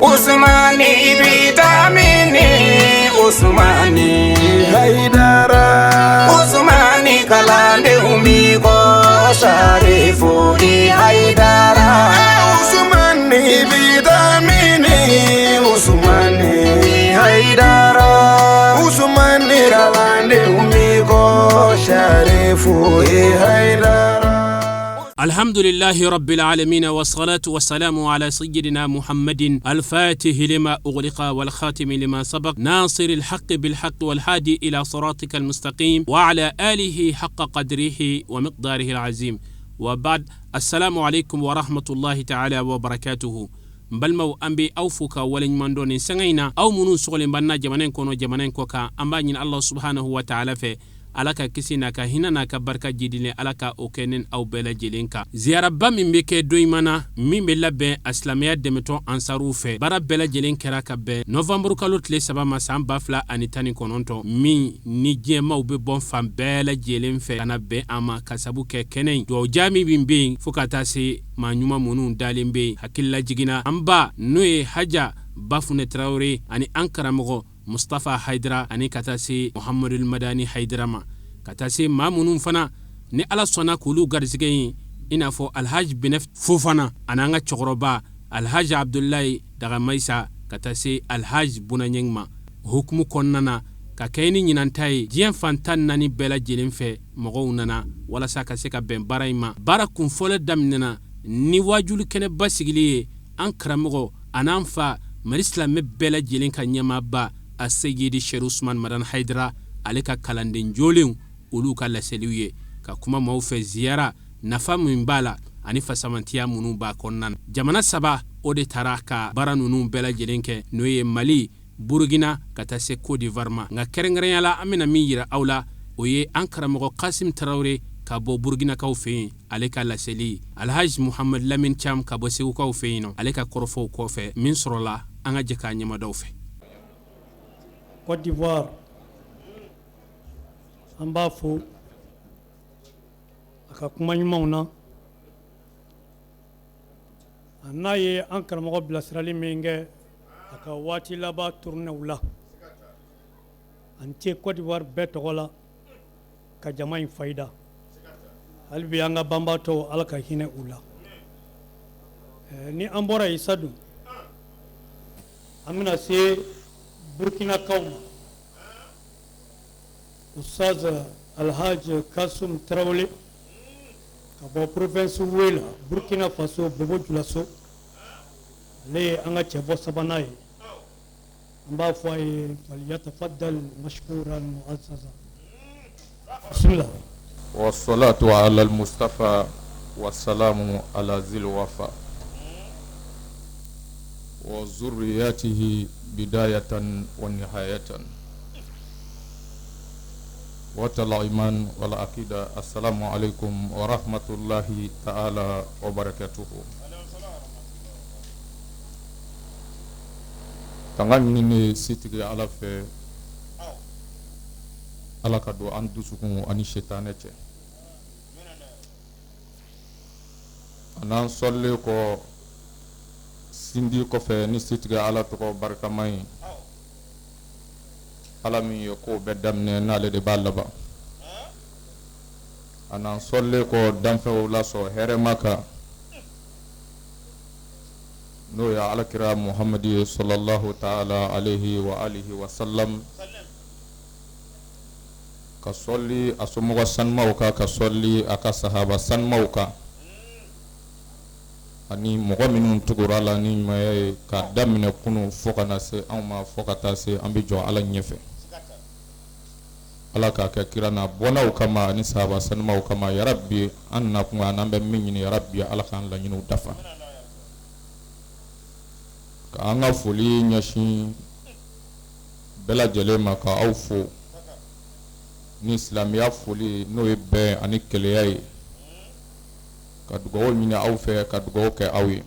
Usmani vitamini Usmani Haidara Usmani kalande umiko Sharifu Haidara Usmani vitamini Usmani Haidara Usmani kalande umiko Sharifu Haidara. الحمد لله رب العالمين والصلاة والسلام على سيدنا محمد الفاتح لما أغلق والخاتم لما سبق ناصر الحق بالحق والهادي إلى صراطك المستقيم وعلى آله حق قدره ومقداره العظيم وبعد السلام عليكم ورحمة الله تعالى وبركاته balmaw ambe awfuka walen mandoni sangayna aw munun soglen banna jamanen kono jamanen koka amba nyin Allah subhanahu wa ta'ala fe alaka kisina ka hinana ka barka jidile alaka okenen aw bela jelenka ziyara ba min be ke doymana min be labbe aslamiya demeton ansaru fe bara bela jelen kera ka be novembre kalo tle sabama samba fla anitani kononto mi ni jema ube bon fam bela jelen fe kana be ama kasabu ke kenen do jami bimbe fukata se manyuma munun dalimbe hakilla jigina amba noye haja bafune traore ani ankara mogo Mustafa Haidara ani katase Muhammadul Madani Haidarama katase mamunun fana ni ala sona kulu garzige ina fo Alhaj Binef Fofana ananga chokroba Alhaj Abdullahi daga Maisa katase Alhaj Bunanyengma hukumu konnana ka kayni nyinantai jiyan fantan nani bela jelenfe mogo nana wala saka seka ben baraima bara kun fole damnena ni wajulu kene basigiliye an karamogo ananfa marisla me bela jelenka nyama ba asayidi Sheikh Usman Madan Haidara alika kalandin jolin uluka la seliye ka kuma mawfe ziyara nafa mbala ani fasamantiya munu ba konnan jamana saba ode taraka baranunu bela jelenke noye Mali Burkina kata se Côte d'Ivoire nga kerengren yala amina miyira awla oye ankara mo Qasim Traoré ka bo Burkina ka fe alika la seli Alhaj Muhammad Lamin Cham ka bo se ko fe no alika korfo ko fe min sorola anga jeka nyama daw fe Côte d'Ivoire an b'a fo a ka kuma ɲumanw na a n'a ye an karamɔgɔ bilasirali min kɛ a ka waati laban tournéw la an tɛ Côte d'Ivoire bɛɛ tɔgɔ la ka jama in fayida hali bi an ka banbaatɔw ala ka hinɛ u la ni an bɔra yen sadu an bɛna se Burkina kauma Ustaz Alhaj Kasum Traoré ka bɔ province Wela Burkina Faso Bobo Julaso ale ye an ka cɛbɔ sabanan ye an b'a fɔ a ye falyatafaddal mashkuran mu'azzaza bismillah wassalatu ala al-mustafa wassalamu ala zil wafa wa zurriyatihi bidayatan wa nihayatan wa talaiman wal aqida. Assalamu alaikum wa rahmatullahi ta'ala wa barakatuhu. Tanga minne sitigi ala fe ala ka do an dusukun ani shetane ce anan solle ko sindi ko fe ni sitigi ala to ko barkamay ala mi ko be damne nale de ballaba anan solle ko damfe wala so here maka no ya ala kira muhammadi sallallahu ta'ala alayhi wa alihi wa sallam ka solli asomo san mauka ka solli aka sahaba san mauka ani mogo minnu tugura la ni may ka damine kunu fokana se amma fokata se ambi jo ala nyefe ala ka kirana bona kama ni sahaba san mauka ma ya rabbi anna kuma nambe minni ya rabbi ala kan la nyinu dafa ka anga foli nyashi bela jelema ka awfo ni islamiya foli no e be ani keleyai ka dugawo mina aw fe ka dugawo ke awi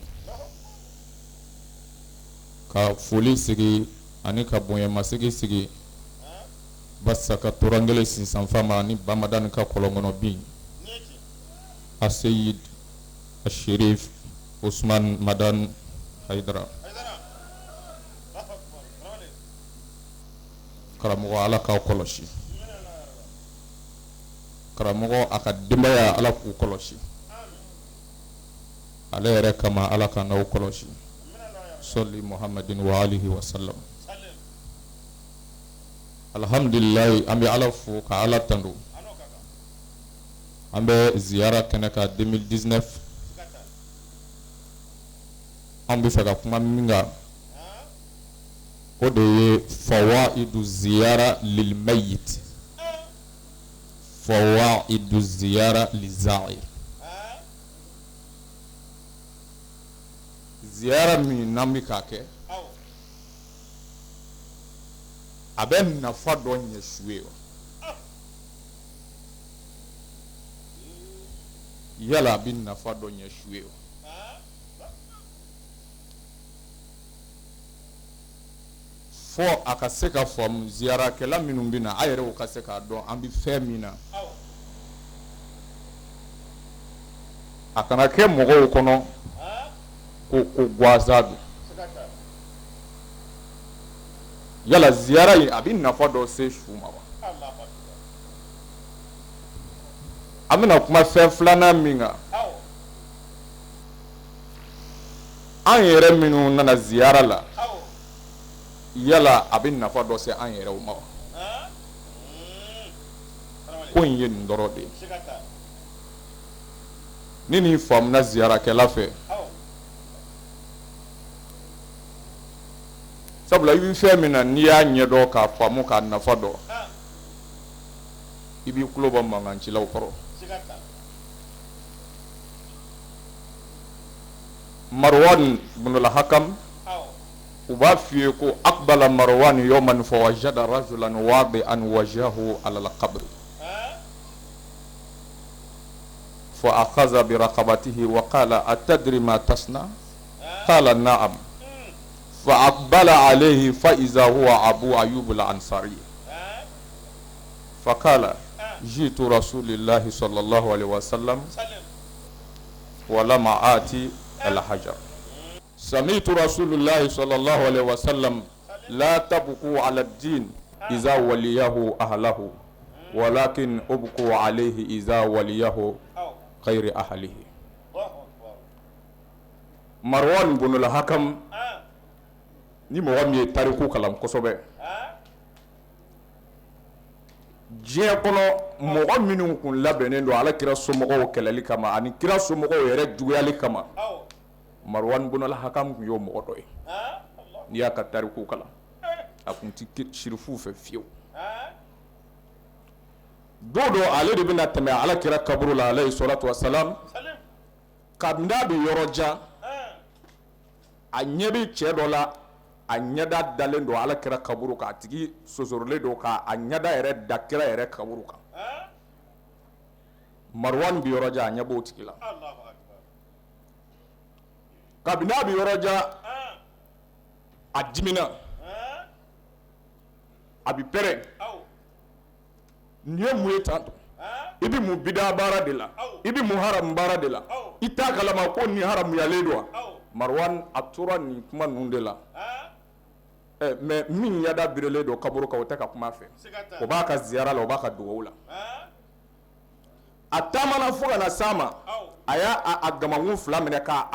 ka foli sigi ani ka bonya masigi sigi basa ka torangele sinsan fama ni bamadan ka kolongono bi asayid Sherif Usman Madan Haidara karamɔgɔ ala k'aw kɔlɔsi karamɔgɔ a ka denbaya ala k'u kɔlɔsi ale yɛrɛ kama ala ka n'aw kɔlɔsi salli muhammadin wa alihi wa sallam alhamdulilayi an bɛ ala fo ka ala tando an bɛ ziyara kɛnɛ ka 2019 an bɛ fɛ ka kuma min kan o de ye fawaidu ziyara lil mayyit fawaidu ziyara lizair ziyara min n'an bɛ k'a kɛ a bɛ nafa dɔ ɲɛ su ye yala a bɛ nafa dɔ ɲɛ su ye fɔ a ka se ka faamu ziyarakɛla minnu bɛ na a yɛrɛw ka se k'a dɔn an bɛ fɛn min na a kana kɛ mɔgɔw kɔnɔ ko gansan don yala ziyara in a bɛ nafa dɔ se su ma wa an bɛna kuma fɛn filanan min kan an yɛrɛ minnu nana ziyara la yala a bɛ nafa dɔ se an yɛrɛw ma wa ko in ye nin dɔrɔn de ye ni nin faamuna ziyarakɛla fɛ sabula i bɛ fɛn min na n'i y'a ɲɛdɔn k'a faamu k'a nafa dɔn i b'i tulo bɔ mankancilaw kɔrɔ Marwan ibn al-Hakam u b'a f'i ye ko aqbala Marwan yawman fawajada rajulan wadi'an wajhahu ala al-qabr fa akhadha bi raqabatihi wa qala atadri ma tasna qala na'am fa aqbala alayhi fa iza huwa Abu Ayyub al-Ansari fa qala jitu rasulillahi sallallahu alayhi wa sallam wa lam aati الحجر سمعت رسول الله صلى الله عليه وسلم لا تبقوا على الدين إذا وليه أهله ولكن أبقوا عليه إذا وليه غير أهله مروان بن الحكم ni mɔgɔ min ye tariku kalan kosɛbɛ diɲɛ kɔnɔ mɔgɔ minnu kun labɛnnen don ala kira somɔgɔw kɛlɛli kama ani kira somɔgɔw yɛrɛ juguyali kama Marwan ibn al-Hakam kun y'o mɔgɔ dɔ ye n'i y'a ka tariku kalan a kun ti sirifu fɛ fiyewu don dɔ ale de bɛna tɛmɛ ala kira kaburu la alayhi salatu wasalam kabini a bɛ yɔrɔ jan a ɲɛ bɛ cɛ dɔ la a ɲɛda dalen don ala kira kaburu kan a tigi sosorilen don ka a ɲɛda yɛrɛ da kira yɛrɛ kaburu kan Marwan bɛ yɔrɔ jan a ɲɛ b'o tigi la kabini a bɛ yɔrɔ jan a dimina a bɛ pɛrɛn nin ye mun ye tan i bɛ mun bida baara de la i bɛ mun haramu baara de la i t'a kalama ko nin haramuyalen don wa Marwan a tora nin kuma ninnu de la mais min ɲɛda birilen don kaburu kan o tɛ ka kuma fɛ o b'a ka ziyara la o b'a ka dugawu la a taamana fo ka na s'a ma a y'a gamakun fila minɛ k'a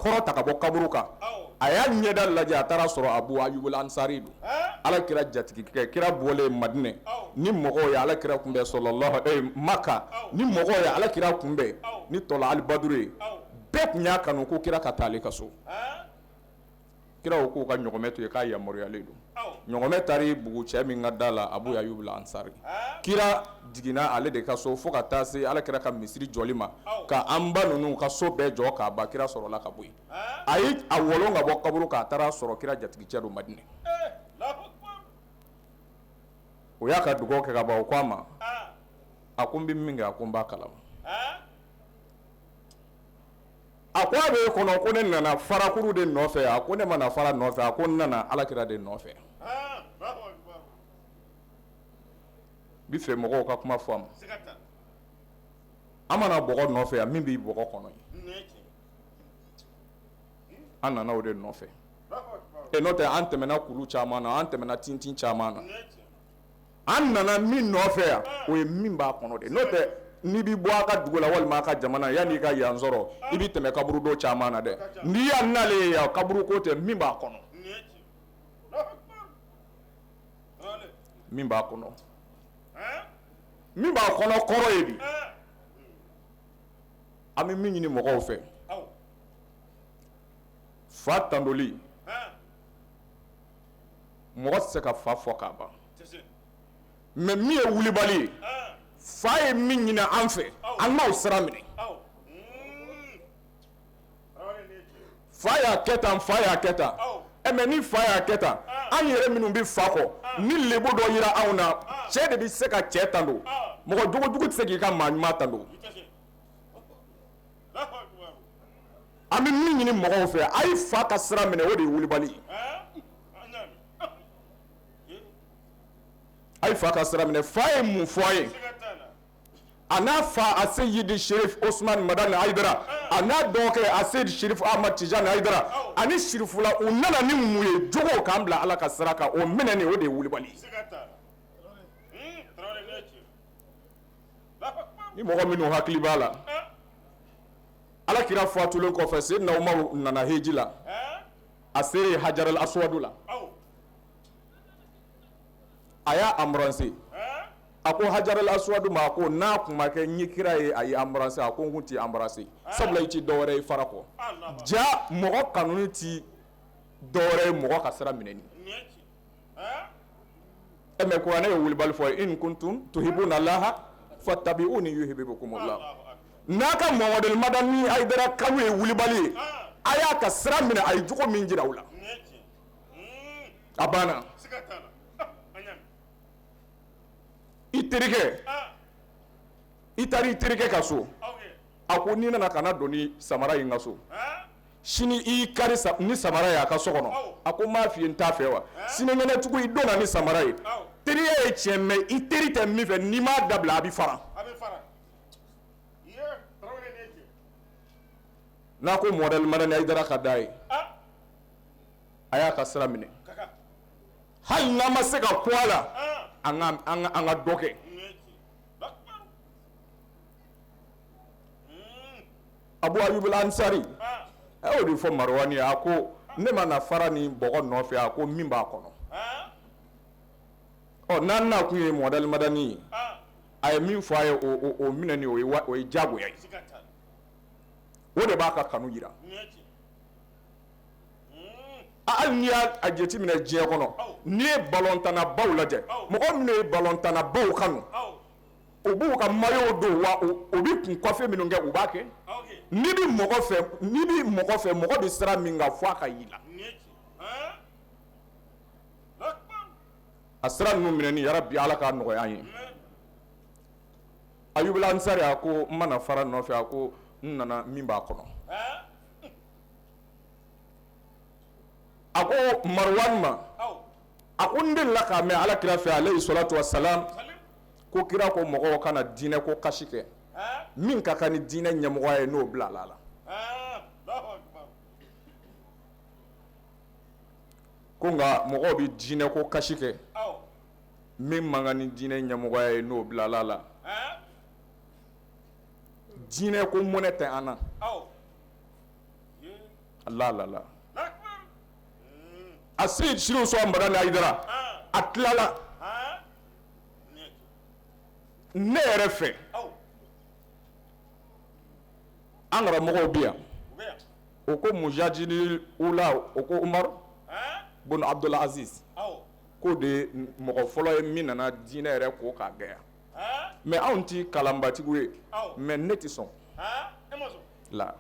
kɔrɔ ta ka bɔ kaburu kan a y'a ɲɛda lajɛ a taara sɔrɔ Abu Ayyub al-Ansari don ala kira jatigikɛ kira bɔlen Madinɛ ni mɔgɔw ye ala kira kunbɛn sallallahu Maka ni mɔgɔw ye ala kira kunbɛn ni tɔla al-Badru ye bɛɛ tun y'a kanu ko kira ka taa ale ka so kira ko ka ɲɔgɔmɛ to ye k'a yamaruyalen don ɲɔgɔmɛ taara bugu cɛ min ka da la Abu Ayyub al-Ansari kira jiginna ale de ka so fo ka taa se ala kira ka misiri jɔli ma ka an ba ninnu ka so bɛɛ jɔ k'a ba kira sɔrɔla ka bɔ yen a ye a wɔlɔn ka bɔ kaburu k'a taara sɔrɔ kira jatigicɛ don Madinɛ o y'a ka dugawu kɛ ka ban o ko a ma a ko n bɛ min kɛ a ko n b'a kalama a ko a bɛ kɔnɔ ko ne nana farakuru de nɔfɛ a ko ne mana fara nɔfɛ a ko n nana alakira de nɔfɛ bi fɛ mɔgɔw ka kuma fɔ a ma an mana bɔgɔ nɔfɛ yan min b'i bɔgɔ kɔnɔ ye an nana o de nɔfɛ n'o tɛ an tɛmɛna kulu caman na an tɛmɛna tintin caman na an nana min nɔfɛ yan o ye min b'a kɔnɔ de n'o tɛ n'i bi bɔ a ka dugu la walima a ka jamana yanni ka yan sɔrɔ i bi tɛmɛ kaburu dɔ caman na dɛ n'i y'a n'ale ye yan kaburu ko tɛ min b'a kɔnɔ min b'a kɔnɔ min b'a kɔnɔ kɔrɔ ye bi an bɛ min ɲini mɔgɔw fɛ fa tandoli mɔgɔ tɛ se ka fa fɔ k'a ban mais min ye wulibali ye fa ye min ɲini an fɛ an m'aw sira minɛ fa y'a kɛ tan fa y'a kɛ tan mais ni fa y'a kɛ tan an yɛrɛ minnu bɛ fa kɔ ni lebu dɔ yira anw na cɛ de bɛ se ka cɛ tan don mɔgɔ jugu tɛ se k'i ka maa ɲuman tan don an bɛ min ɲini mɔgɔw fɛ a ye fa ka sira minɛ o de ye wulibali ye a ye fa ka sira minɛ fa ye mun fɔ a ye a n'a fa a Seyidi Sherif Osman Madani Hayidara a n'a dɔgɔkɛ a Seyidi Sherif Ahmad Tijani Hayidara ani Sherifula u nana ni mun ye jogo k'an bila Ala ka sira kan o minɛni o de ye wulibali ni mɔgɔ minnu hakili b'a la Ala kira fatulen kɔfɛ Seydina Umaru nana heji la a sere Hajar al-Aswadu la a y'a embrassé a ko Hajar al-Aswadu ma ko n'a kun ma kɛ ɲɛ kira ye a ye embrassé a ko n kun t'i embrassé sabula i ti dɔwɛrɛ ye fara kɔ ja mɔgɔ kanuni ti dɔwɛrɛ ye mɔgɔ ka sira minɛni mais kuranɛ ye wulibali fɔ in kuntum tuhibuna Allaha fattabi'uni yuhibbukumullah n'a ka Muhamadu Madani Hayidara kanu ye wulibali ye a y'a ka sira minɛ a ye jogo min jira u la a banna i terikɛ i taara i terikɛ ka so a ko n'i nana ka na don ni samara ye n ka so sini i kari ni samara ye a ka so kɔnɔ a ko n b'a f'i ye n t'a fɛ wa sinikɛnɛtugu i donna ni samara ye teriya ye tiɲɛ mais i teri tɛ min fɛ n'i m'a dabila a bɛ fara n'a ko Muhamadu Madani Hayidara ka d'a ye a y'a ka sira minɛ hali n'a ma se ka kun a la an ka dɔ kɛ Abu Ayyub al-Ansari a y'o de fɔ Marwani ye a ko ne ma na fara ni bɔgɔ nɔfɛ a ko min b'a kɔnɔ n'an n'a kun ye Muhamadu Madani ye a ye min fɔ a ye o minɛni o ye diyagoya ye o de b'a ka kanu jira hali n'i y'a jateminɛ diɲɛ kɔnɔ n'i ye balɔntanabaw lajɛ mɔgɔ minnu ye balɔntanabaw kanu u b'u ka maillot don wa u bɛ kun kɔfɛ minnu kɛ u b'a kɛ n'i bɛ mɔgɔ fɛ mɔgɔ bɛ sira min kan fɔ a ka y'i la a sira ninnu minɛni yarabi Ala k'a nɔgɔya an ye Ayyub al-Ansari a ko n mana fara nɔfɛ a ko n nana min b'a kɔnɔ a ko Marwan ma a ko n delila k'a mɛn Ala kira fɛ alayhi salatu wa salam ko kira ko mɔgɔw kana diinɛ ko kasi kɛ min ka kan ni diinɛ ɲɛmɔgɔ ye n'o bila a la ko nka mɔgɔw bɛ diinɛ ko kasi kɛ min man kan ni diinɛ ɲɛmɔgɔ ye n'o bila a la diinɛ ko mɔnɛ tɛ an na la a Seyidi Sherif Osman Madani Hayidara a tilala ne yɛrɛ fɛ an karamɔgɔw bɛ yan o ko mujahidin ula o ko Umar bun Abdul Aziz k'o de mɔgɔ fɔlɔ ye min nana diinɛ yɛrɛ ko k'a gɛya mais anw ti kalanbatigiw ye mais ne ti sɔn la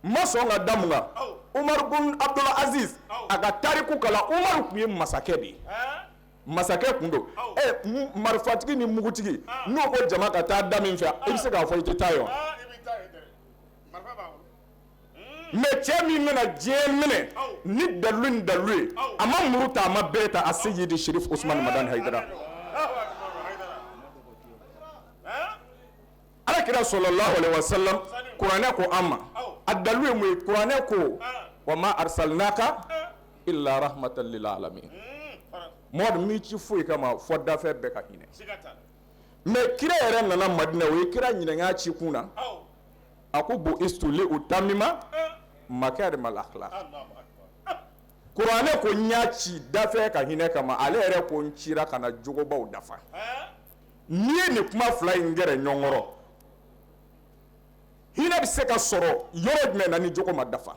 ma sɔn ka da mun kan Umar bun Abdul Aziz a ka tariku kalan Umar tun ye masakɛ de ye masakɛ kun don marifatigi ni mugutigi n'o ko jama ka taa da min fɛ i bɛ se k'a fɔ i tɛ taa ye wa mais cɛ min bɛna diɲɛ minɛ ni dalilu ni dalilu ye a ma muru ta a ma bere ta a Seyidi Sherif Osman Madani Hayidara Alakira sallallahu alaihi wasallam kuranɛ ko an ma a dalilu ye mun ye kuranɛ ko wa ma arsalnaka illa rahmatan lil alamin mɔd mi ci foyi kama fɔ dafɛ bɛɛ ka hinɛ mais kira yɛrɛ nana Madina o ye kira ɲininka ci kun na a ko bo istuli utamima makarim al akhlaq kuranɛ ko n y'a ci dafɛ ka hinɛ kama ale yɛrɛ ko n cira ka na jogobaw dafa n'i ye nin kuma fila in gɛrɛ ɲɔgɔn kɔrɔ hinɛ bɛ se ka sɔrɔ yɔrɔ jumɛn na ni jogo ma dafa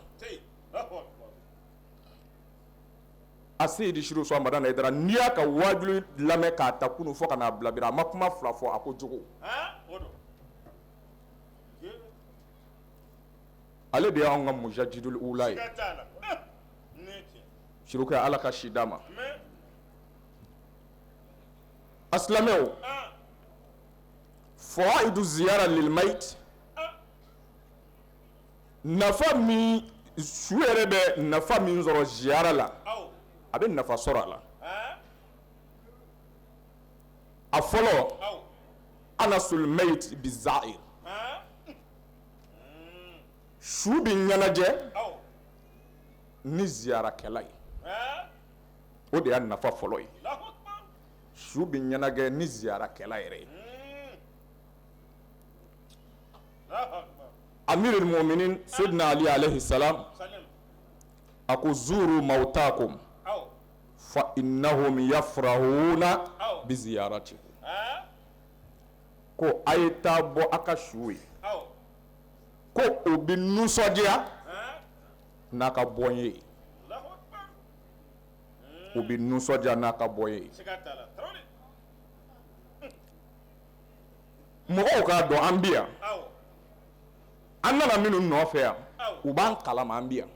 a Seydi Sidiou Souare Madane Aidara n'i y'a ka wajulu lamɛn k'a ta kunu fɔ ka n'a bila bi a ma kuma fila fɔ a ko jogo ale de y'anw ka mujadidul ula ye Sidou Ala ka si d'a ma a silamɛw fawaidu ziyara lil mayit nafa min su yɛrɛ bɛ nafa min sɔrɔ ziyara la a bɛ nafa sɔrɔ a la a fɔlɔ anasul mayit bi za'ir su bi ɲɛnajɛ ni ziyarakɛla ye o de y'a nafa fɔlɔ ye su bi ɲɛnajɛ ni ziyarakɛla yɛrɛ ye amirul mu'minin Sayyidina Ali alayhi salam a ko zuru mawtakum fa innahum yafrahuna bi ziyaratikum ko a ye taa bɔ a ka su ye ko o bɛ nisɔndiya n'a ka bɔ ye o bɛ nisɔndiya n'a ka bɔ ye mɔgɔw k'a dɔn an bi yan an nana minnu nɔfɛ yan u b'an kalama an bi yan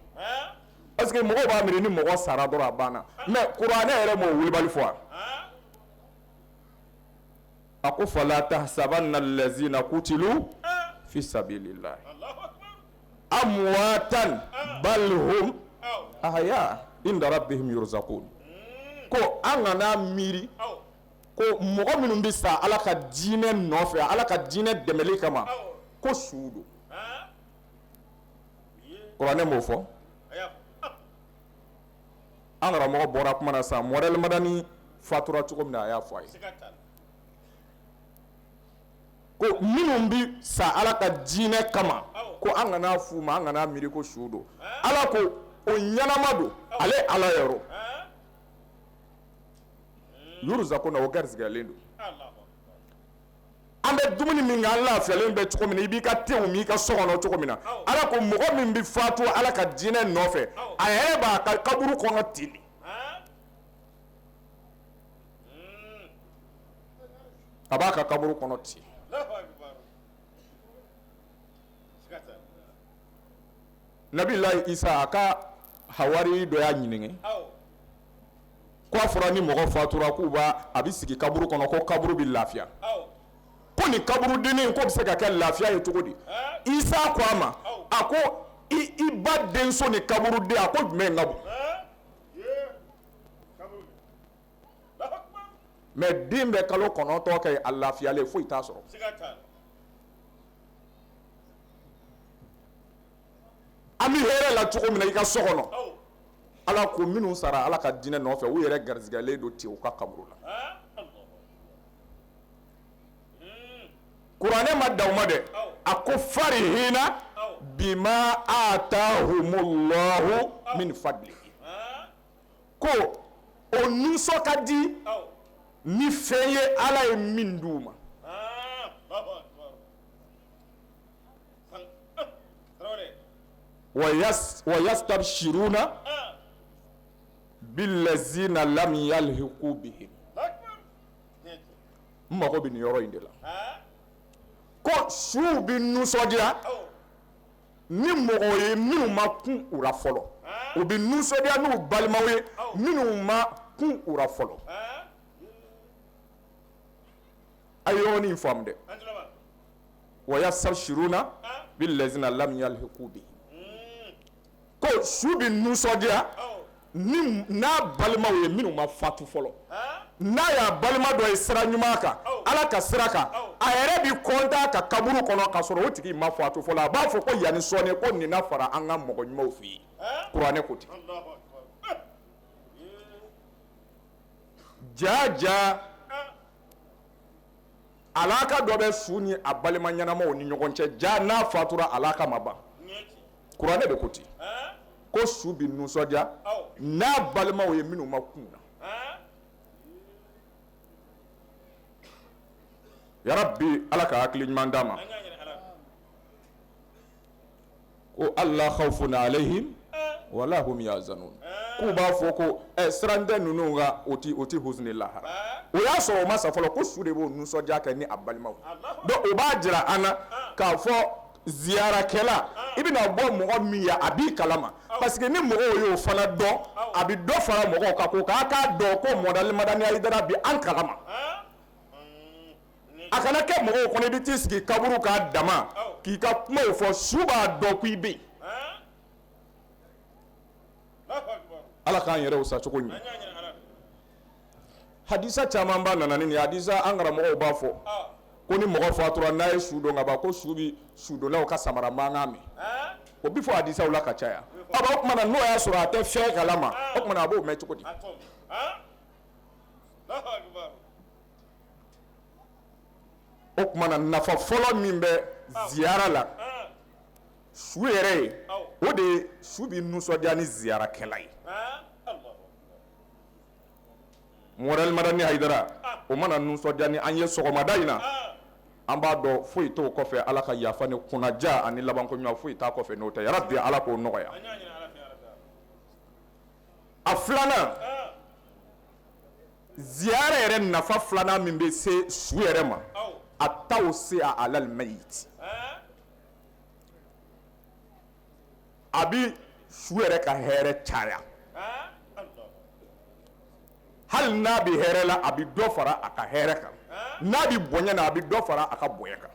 parce que mɔgɔw b'a miiri ni mɔgɔ sara dɔrɔn a banna mais kuranɛ yɛrɛ m'o wulibali fɔ a ko fala tahsabanna allazina kutilu fi sabilillah amwatan bal hum ahya inda rabbihim yurzaqun ko an kana miiri ko mɔgɔ minnu bɛ sa Ala ka diinɛ nɔfɛ Ala ka diinɛ dɛmɛli kama ko su don kuranɛ m'o fɔ an karamɔgɔ bɔra kuma na sa Mɔdɛli Madani fatura cogo min na a y'a fɔ a ye ko minnu bi sa Ala ka diinɛ kama ko an kana f'u ma an kana miiri ko su don Ala ko o ɲɛnama don ale Ala yɔrɔ yurzaquna o garisigɛlen don an bɛ dumuni min kɛ an lafiyalen bɛ cogo min na i b'i ka tew min i ka so kɔnɔ cogo min na Ala ko mɔgɔ min bi fatu Ala ka diinɛ nɔfɛ a yɛrɛ b'a ka kaburu kɔnɔ ten de a b'a ka kaburu kɔnɔ ten Nabilahi Isa a ka hawari dɔ y'a ɲininka ko a fɔra ni mɔgɔ fatura k'u a bɛ sigi kaburu kɔnɔ ko kaburu bɛ lafiya ko ni kaburu dennin ko bɛ se ka kɛ lafiya ye cogo di Isa ko a ma a ko i ba denso ni kaburu den a ko jumɛn ka bon mais den bɛ kalo 9 kɛ a lafiyalen foyi t'a sɔrɔ an bɛ hɛrɛ la cogo min na i ka so kɔnɔ Ala ko minnu sara Ala ka diinɛ nɔfɛ u yɛrɛ garisigɛlen don ten u ka kaburu la kuranɛ ma dan u ma dɛ a ko farihina bima atahumullahu min fadlihi ko o nisɔn ka di ni fɛn ye Ala ye min d'u ma wa yastabshiruna billazina lam yalhiqu bihim n mago bɛ nin yɔrɔ in de la ko suw bɛ nisɔndiya ni mɔgɔw ye minnu ma kun u la fɔlɔ u bɛ nisɔndiya n'u balimaw ye minnu ma kun u la fɔlɔ a ye yɔrɔnin in faamu dɛ wa yastabshiruna billazina lam yalhiqu bihim ko su bɛ nisɔndiya n'a balimaw ye minnu ma fatu fɔlɔ n'a y'a balima dɔ ye sira ɲuman kan Ala ka sira kan a yɛrɛ bi kontan ka kaburu kɔnɔ ka sɔrɔ o tigi ma fatu fɔlɔ a b'a fɔ ko yanni sɔɔni ko nin na fara an ka mɔgɔ ɲumanw fɛ yen kuranɛ ko ten jaja alaka dɔ bɛ su ni a balima ɲɛnamaw ni ɲɔgɔn cɛ ja n'a fatura alaka ma ban kuranɛ de ko ten ko su bi nisɔndiya n'a balimaw ye minnu ma kun na yarabi ala ka hakili ɲuman d'a ma ko alla khawfun alayhim wala hum yazanun k'u b'a fɔ ko sirantɛ ninnu ka o ti husni lahara o y'a sɔrɔ o ma sa fɔlɔ ko su de b'o nisɔndiya kɛ ni a balimaw donc o b'a jira an na k'a fɔ ziyarakɛla i bɛna bɔ mɔgɔ min ye a b'i kalama parce que ni mɔgɔw y'o fana dɔn a bɛ dɔ fara mɔgɔw kan ko k'a dɔn ko madani Hayidara bi an kalama a kana kɛ mɔgɔw kɔnɔ i bɛ t'i sigi kaburu k'a dama k'i ka kumaw fɔ su b'a dɔn k'i bɛ yen ala k'an yɛrɛw sa cogo ɲuman hadisa caman ba nana ni hadisa an karamɔgɔw b'a fɔ ko ni mɔgɔ fatura n'a ye su dɔn ka ban ko su bi sudonnaw ka samara mankan mɛn o bi fɔ hadisaw la ka caya o tuma na n'o y'a sɔrɔ a tɛ fɛn kalama o tuma na a b'o mɛn cogo di o tuma na nafa fɔlɔ min bɛ ziyara la su yɛrɛ ye o de ye su bi nisɔndiya ni ziyarakɛla ye madani Hayidara o mana nisɔndiya ni an ye sɔgɔmada in na an b'a dɔn foyi t'o kɔfɛ ala ka yafa ni kunnaja ani labanko ɲuman foyi t'a kɔfɛ n'o tɛ yarabi ala k'o nɔgɔya a filanan ziyara yɛrɛ nafa filanan min bɛ se su yɛrɛ ma a taw se a alal mayit a bi su yɛrɛ ka hɛrɛ caya hali n'a bi hɛrɛ la a bi dɔ fara a ka hɛrɛ kan n'a bi bonya na a bi dɔ fara a ka bonya kan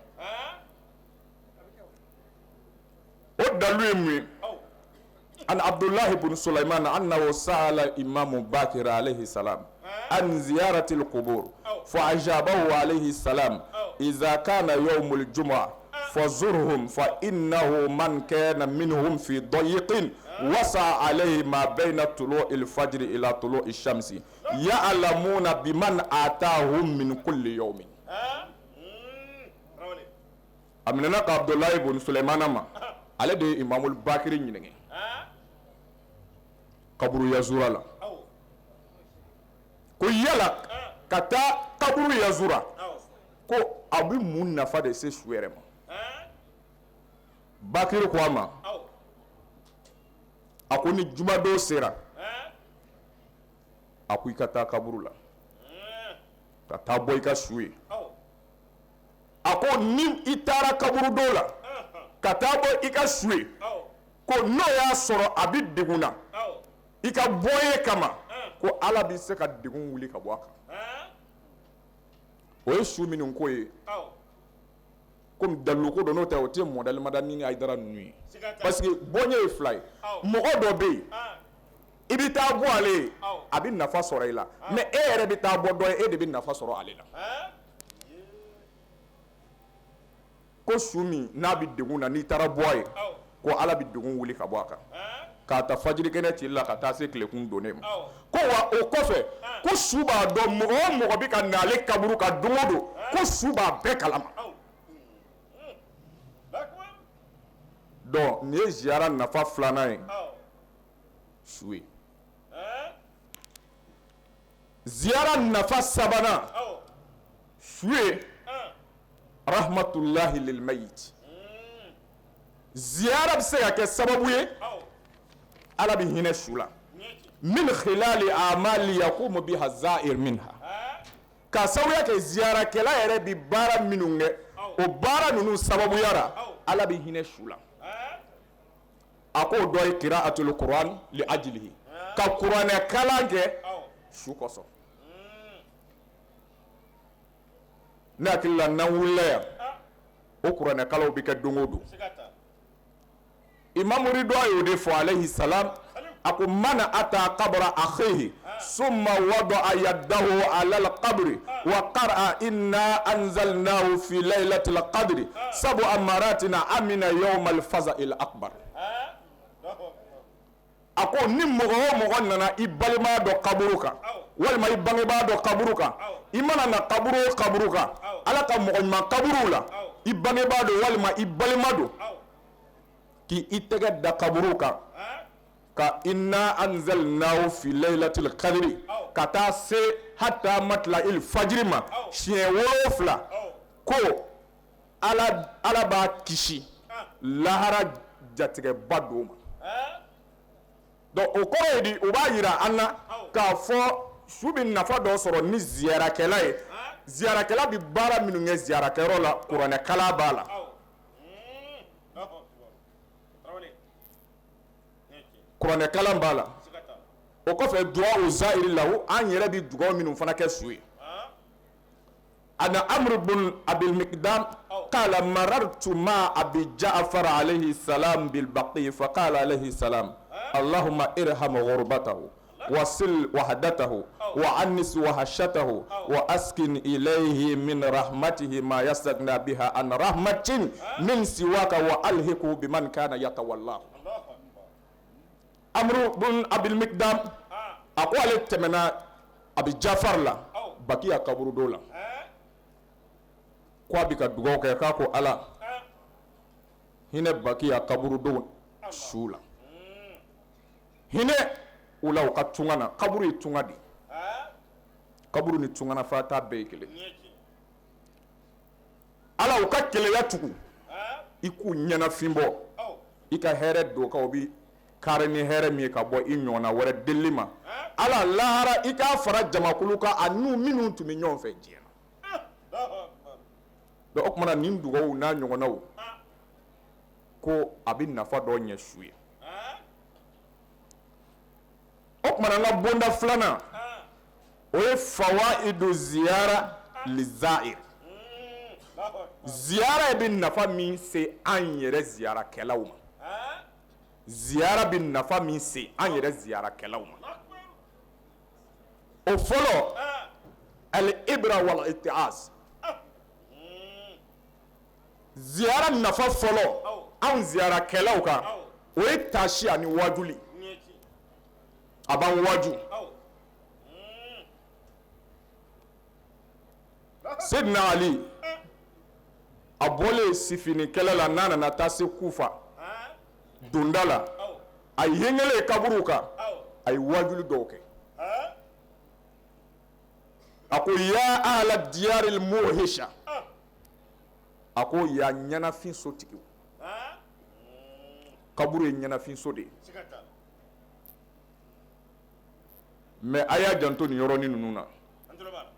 o dalu ye mun ye an Abdullahi ibn Sulaiman annahu sa'ala imamu Bakir alayhi salam an ziyarati al-qubur fa ajabahu alayhi salam idha kana yawm al-jum'ah fazurhum fa innahu man kana minhum fi dayiqin wasa alayhi ma bayna tulu'i al-fajr ila tulu'i ash-shamsi ya'lamuna biman atahum min kulli yawmin amina ka Abdullah ibn Sulaiman ma ale de imamul Bakir ɲinige kaburu yazura la ko yala ka taa kaburu yazura ko a bi mun nafa de se su yɛrɛ ma Bakir ko a ma a ko ni jumadon sera a ko i ka taa kaburu la ka taa bɔ i ka su ye a ko ni i taara kaburu don la ka taa bɔ i ka su ye ko n'o y'a sɔrɔ a bi degun na i ka bɔ ye kama ko ala bɛ se ka degun wuli ka bɔ a kan o ye su minnu ko ye komi dalilu ko don n'o tɛ o tɛ madani Hayidara ninnu ye parce que bɔnɲɛ ye fila ye mɔgɔ dɔ bɛ yen i bɛ taa bɔ ale ye a bɛ nafa sɔrɔ i la mais e yɛrɛ bɛ taa bɔ dɔ ye e de bɛ nafa sɔrɔ ale la ko su min n'a bɛ degun na n'i taara bɔ a ye ko ala bɛ degun wuli ka bɔ a kan k'a ta fajiri kɛnɛ cili la ka taa se tilekun donnen ma ko wa o kɔfɛ ko su b'a dɔn mɔgɔ o mɔgɔ bɛ ka n'ale kaburu ka don o don ko su b'a bɛɛ kalama donc nin ye ziyara nafa filanan ye su ye ziyara nafa sabanan su ye rahmatulahi lil mayit ziyara bɛ se ka kɛ sababu ye ala bɛ hinɛ su la min khilali amali yakumu biha za'ir minha ka sababuya kɛ ziyarakɛla yɛrɛ bi baara minnu kɛ o baara ninnu sababuyara ala bɛ hinɛ su la a ko dɔ ye qira'atul Qur'an li ajlihi ka kuranɛ kalan kɛ su kosɔn ne hakili la n'an wulila yan o kuranɛ kalaw bɛ kɛ don o don imamu Ridwan y'o de fɔ alayhi salam a ko mana ata qabra akhihi summa wada'a yadahu ala al-qabri wa qara'a inna anzalnahu fi laylatil qadri sab'a maratina amina yawm al-faza'il akbar a ko ni mɔgɔ o mɔgɔ nana i balima dɔ kaburu kan walima i bangebaa dɔ kaburu kan i mana na kaburu o kaburu kan ala ka mɔgɔ ɲuman kaburuw la i bangebaa don walima i balima don k'i i tɛgɛ da kaburu kan ka inna anzalnahu fi laylatil qadri ka taa se hatta matla'il fajri ma siɲɛ 7 ko ala b'a kisi lahara jatigɛba don ma donc o kɔrɔ ye di o b'a yira an na k'a fɔ su bɛ nafa dɔ sɔrɔ ni ziyarakɛla ye ziyarakɛla bɛ baara minnu kɛ ziyarakɛyɔrɔ la kuranɛkala b'a la kuranɛkalan b'a la o kɔfɛ duwa o zahiri la an yɛrɛ bɛ dugaw minnu fana kɛ su ye ana amr bin abil miqdam qala marartu ma abi ja'far alayhi salam bil baqi fa qala alayhi salam allahumma irham ghurbatahu wasil wahdatahu wa annis wahshatahu wa askin ilayhi min rahmatihi ma yastagna biha an rahmatin min siwaka wa alhiqu biman kana yatawalla amr bin abil miqdam aqwale temena abi ja'far la bakiya kaburu do la ko a bɛ ka dugawu kɛ k'a ko ala hinɛ bakiya kaburu don su la hinɛ u la u ka tunga na kaburu ye tunga de kaburu ni tunga na fa ta bɛɛ ye kelen ala u ka keleya tugu i k'u ɲɛnafin bɔ i ka hɛrɛ don ka o bi kari ni hɛrɛ min ye ka bɔ i ɲɔgɔnna wɛrɛ delili ma ala lahara i k'a fara jamakulu kan a n'u minnu tun bɛ ɲɔgɔn fɛ diɲɛ na donc o kumana nin dugawu n'a ɲɔgɔnnaw ko a bɛ nafa dɔ ɲɛ su ye o kumana n ka bonda filanan o ye fawaidu ziyara lizair ziyara bɛ nafa min se an yɛrɛ ziyarakɛlaw ma ziyara bɛ nafa min se an yɛrɛ ziyarakɛlaw ma o fɔlɔ al ibra wal itiaz ziyara nafa fɔlɔ anw ziyarakɛlaw kan o ye taasi ani wajuli a b'an waju Seydina Ali a bɔlen sifini kɛlɛ la n'a nana taa se Kufa donda la a yengelen kaburu kan a ye wajuli dɔw kɛ a ko ya ahla diyaril muhisha a ko ya ɲɛnafin sotigiw kaburu ye ɲɛnafin so de ye mais a y'a janto nin yɔrɔnin ninnu na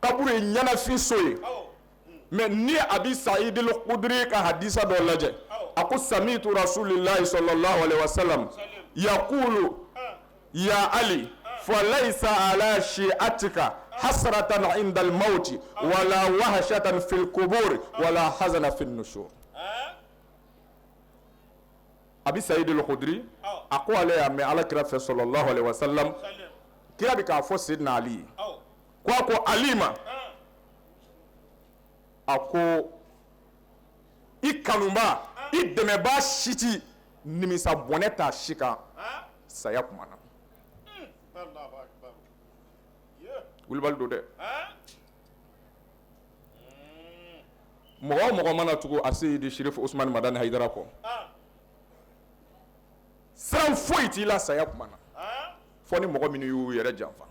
kaburu ye ɲɛnafin so ye mais ni Abi Saïd al-Khudri ka hadisa dɔ lajɛ a ko samitu rasulillahi sallallahu alaihi wasallam yaqulu ya Ali falaysa ala shi'atika hasratan inda al-mauti wala wahshatan fil qubur wala hazana fil nushur Abi Saïd al-Khudri a ko ale y'a mɛn alakira fɛ sallallahu alaihi wasallam kira bɛ k'a fɔ Seydina Ali ko a ko Ali ma a ko i kanuba i dɛmɛbaa si ti nimisa bɔnɛ t'a si kan saya kuma na wulibali don dɛ mɔgɔ o mɔgɔ mana tugu a Seyidi Sherifu Usmani Madani Hayidara kɔ siran foyi t'i la saya kuma na fɔ ni mɔgɔ minnu y'u yɛrɛ janfa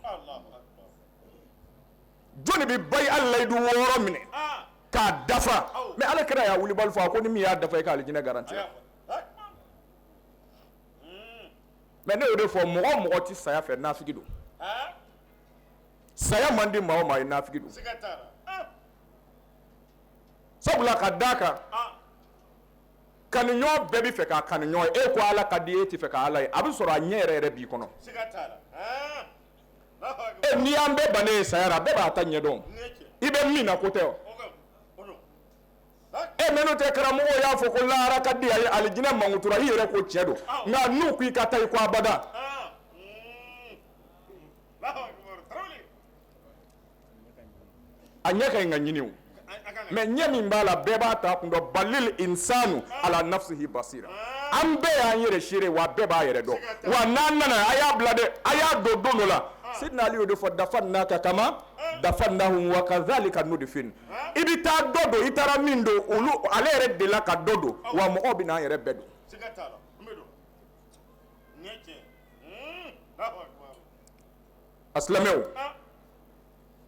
jɔnni bɛ bayi alayidu 6 minɛ k'a dafa mais ala kira y'a wulibali fɔ a ko ni min y'a dafa i ka alijinɛ garanti mais ne y'o de fɔ mɔgɔ o mɔgɔ ti saya fɛ nafigi don saya man di maa o maa ye nafigi don sabula ka d'a kan kanuɲɔgɔn bɛɛ bɛ fɛ k'a kanuɲɔgɔn ye e ko ala ka di e tɛ fɛ ka ala ye a bɛ sɔrɔ a ɲɛ yɛrɛ b'i kɔnɔ n'i y'an bɛɛ bannen ye saya la bɛɛ b'a ta ɲɛdɔn i bɛ min na ko tɛ o mais n'o tɛ karamɔgɔw y'a fɔ ko lahara ka di a ye alijinɛ mankutura i yɛrɛ ko tiɲɛ don nka n'u ko i ka taa i ko abada a ɲɛ ka ɲi ka ɲini o mais ɲɛ min b'a la bɛɛ b'a ta kun dɔn balil insanu ala nafsihi basira an bɛɛ y'an yɛrɛ seere wa bɛɛ b'a yɛrɛ dɔn wa n'an nana a y'a bila dɛ a y'a don don dɔ la sidna ali de fo dafannaka kama dafannahum wa kadhalika nudfin ibi ta dodo itara min do olu ale yɛrɛ de la ka dodo wa mɔgɔw bɛ n'an yɛrɛ bɛɛ don asilamɛw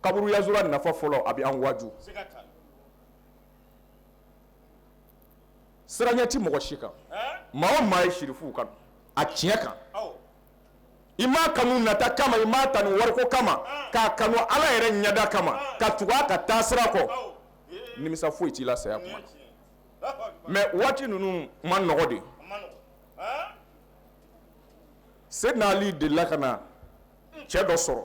kaburu yazura nafa fɔlɔ a bɛ an waju siranya ti mɔgɔ si kan maa o maa ye sirifuw kan a tiɲɛ kan i m'a kanu nata kama i m'a tanu wariko kama k'a kanu ala yɛrɛ ɲɛda kama ka tugu a ka taa sira kɔ nimisa foyi t'i la saya kuma na mɛ waati ninnu ma nɔgɔ de Seydina Ali delila ka na cɛ dɔ sɔrɔ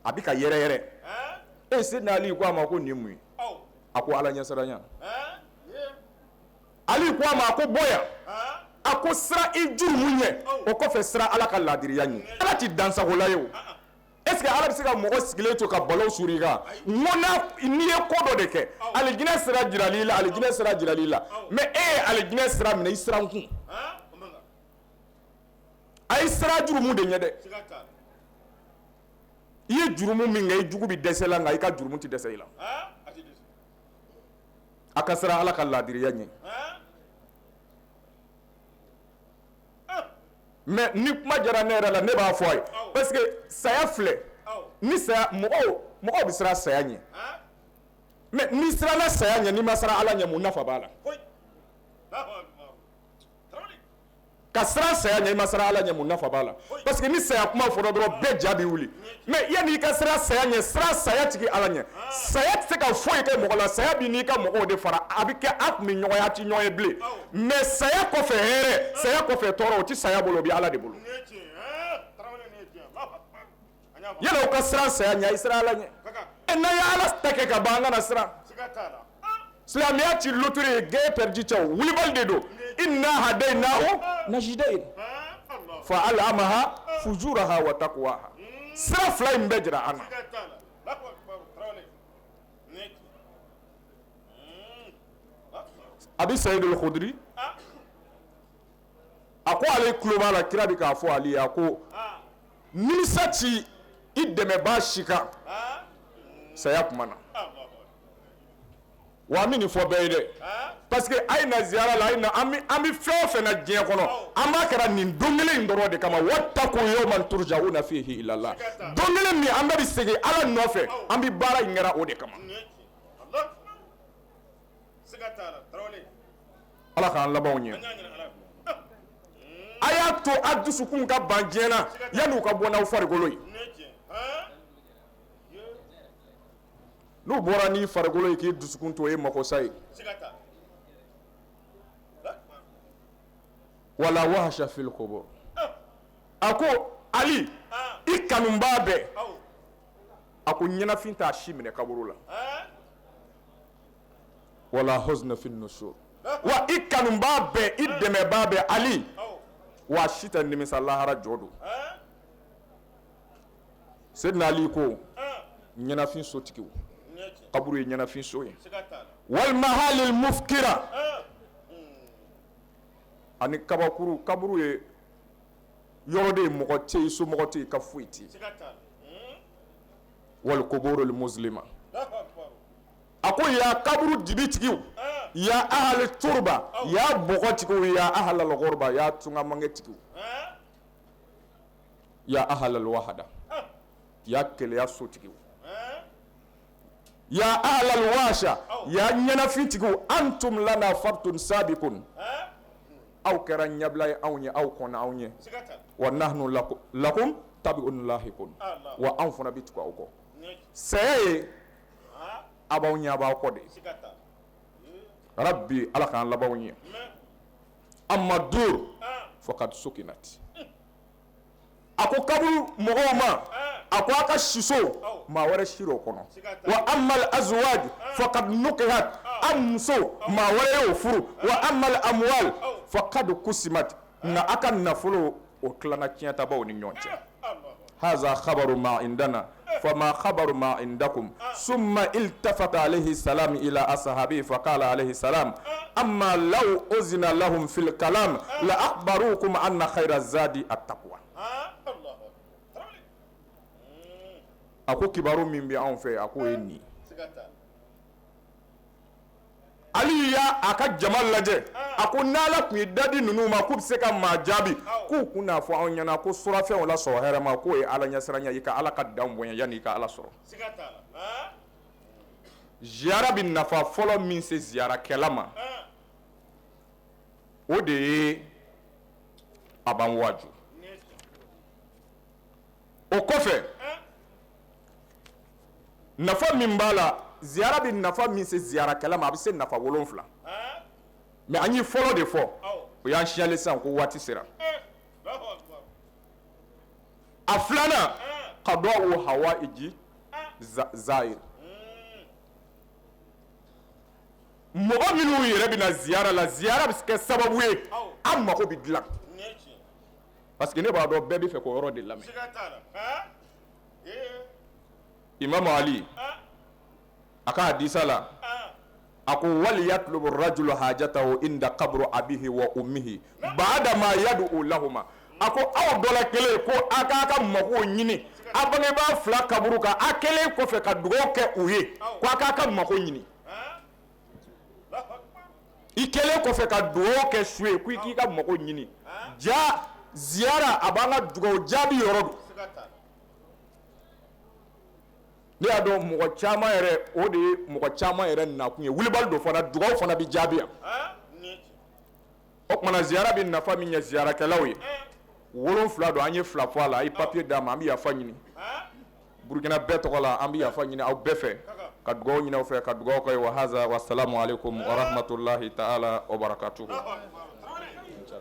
a bɛ ka yɛrɛ yɛrɛ Seydina Ali ko a ma ko nin ye mun ye a ko ala ɲɛsiranya Ali ko a ma ko bɔ yan a ko sira i jurumu ɲɛ o kɔfɛ sira ala ka laadiriya ɲɛ ala ti dansagola ye o est ce que ala bɛ se ka mɔgɔ sigilen to ka balaw suri kan n'i ye ko dɔ de kɛ alijinɛ sira jirali la alijinɛ sira jirali la mais e ye alijinɛ sira minɛ i siran kun a ye sira jurumu de ɲɛ dɛ i ye jurumu min kɛ i jugu bɛ dɛsɛ la nka i ka jurumu tɛ dɛsɛ i la a ka sira ala ka laadiriya ɲɛ mais ni kuma jara ne yɛrɛ la ne b'a fɔ a ye parce que saya filɛ ni saya mɔgɔw bɛ siran saya ɲɛ mais ni siranna saya ɲɛ n'i ma siran ala ɲɛ mun nafa b'a la ka siran saya ɲɛ i ma siran ala ɲɛ mun nafa b'a la parce que ni saya kuma fɔra dɔrɔn bɛɛ ja b'i wuli mais yanni i ka siran saya ɲɛ siran saya tigi ala ɲɛ saya tɛ se ka foyi kɛ mɔgɔ la saya bi n'i ka mɔgɔw de fara a bɛ kɛ a kun bɛ ɲɔgɔn ye a ti ɲɔgɔn ye bilen mais saya kɔfɛ hɛrɛ saya kɔfɛ tɔɔrɔ o ti saya bolo o bɛ ala de bolo yala o ka siran saya ɲɛ i siran ala ɲɛ n'an ye ala ta kɛ ka ban an kana siran silamɛya ti loterie ye gɛn pɛrɛdi cɛw wulibali de don inna hadaynahu najdayn fa alhamaha fujuraha wa taqwaha sira fila in bɛɛ jira an na Abi Saïd al-Khudri a ko ale tulo b'a la kira bɛ k'a fɔ ale ye a ko nimisa ci i dɛmɛbaa si kan saya kuma na wa min fɔ bɛɛ ye dɛ parce que a ye na ziyara la an bɛ fɛn o fɛn na diɲɛ kɔnɔ an b'a kɛra nin don kelen in dɔrɔn de kama wattaqu yawman turja'una fihi ila Allah don kelen min an bɛ segin ala nɔfɛ an bɛ baara in kɛra o de kama ala k'an labanw ɲɛ a y'a to a dusukun ka ban diɲɛ na yanni u ka bɔ n'aw farikolo ye n'u bɔra n'i farikolo ye k'i dusukun to ye makosa ye wala wahasha fil qubur a ko Ali i kanubaa bɛɛ a ko ɲɛnafin t'a si minɛ kaburu la wala huzna fin nushur wa i kanubaa bɛɛ i dɛmɛbaa bɛɛ Ali wa si tɛ nimisa lahara jɔ don Seydina Ali ko ɲɛnafin sotigiw kaburu ye ɲɛnafin so ye walima halil mufkira ani kaburu ye yɔrɔ de ye mɔgɔ tɛ yen somɔgɔ tɛ yen ka foyi tɛ yen wal kuburul muslima a ko ya kaburu dibitigiw ya ahal turba ya bɔgɔtigiw ya ahal al-ghurba ya tungamangɛtigiw ya ahal al-wahada ya keleya sotigiw ya ahlal washa ya ɲɛnafintigiw antum lana fartun sabikun aw kɛra ɲɛbila ye anw ye aw kɔnna anw ye wa nahnu lakum tabi'un lahikun wa anw fana bɛ tugu aw kɔ saya ye a b'aw ɲɛ a b'aw kɔ de rabbi ala k'an labanw ɲɛ amma dur faqad sukinat a ko kaburu mɔgɔw ma a ko a ka siso maa wɛrɛ sir'o kɔnɔ wa amal azwaj faqad nukihat a muso maa wɛrɛ y'o furu wa amal amwal faqad kusimat nka a ka nafolo o tilana tiɲɛtabaw ni ɲɔgɔn cɛ haza khabaru ma indana fama khabaru ma indakum summa iltafata alayhi salam ila ashabi faqala alayhi salam amma law uzina lahum fil kalam la akhbarukum anna khayra zadi at-taqwa a ko kibaru min bɛ anw fɛ a ko ye nin Ali y'a a ka jama lajɛ a ko n'Ala tun ye dadi ninnu ma k'u bɛ se ka maa jaabi k'u kun n'a fɔ anw ɲɛna ko surafɛnw la sɔrɔ hɛrɛ ma k'o ye Ala ɲɛsiranya i ka Ala ka dan bonya yanni i ka Ala sɔrɔ ziyara bɛ nafa fɔlɔ min se ziyarakɛla ma o de ye a b'an waaju o kɔfɛ nafa min b'a la ziyara bɛ nafa min se ziyarakɛla ma a bɛ se nafa 7 mais an ye fɔlɔ de fɔ o y'an siyalen sisan ko waati sera a filanan qada'u hawaiji zair mɔgɔ minnu yɛrɛ bɛna ziyara la ziyara bɛ kɛ sababu ye an mago bɛ dilan parce que ne b'a dɔn bɛɛ bɛ fɛ k'o yɔrɔ de lamɛn Imam Ali a ka hadisa la a ko wali yatlubu rajulu hajatahu inda qabru abihi wa ummihi ba'da ma yad'u lahuma a ko aw dɔla kelen ko a k'a ka mago ɲini a bangebaa 2 kaburu kan a kelen kɔfɛ ka dugawu kɛ u ye ko a k'a ka mago ɲini i kelen kɔfɛ ka dugawu kɛ su ye ko i k'i ka mago ɲini ja ziyara a b'an ka dugawu jaabi yɔrɔ don ne y'a dɔn mɔgɔ caman yɛrɛ o de ye mɔgɔ caman yɛrɛ nakun ye wulibali do fana dugawu fana bɛ jaabi yan o kumana ziyara bɛ nafa min ɲɛ ziyarakɛlaw ye 7 don an ye 2 fɔ a la a ye papiye d'a ma an bɛ yafa ɲini Burukina bɛɛ tɔgɔ la an bɛ yafa ɲini aw bɛɛ fɛ ka dugawu ɲini aw fɛ ka dugawu kɛ wa haza wa salamu alaikum wa rahmatulahi ta'ala wa barakatuhu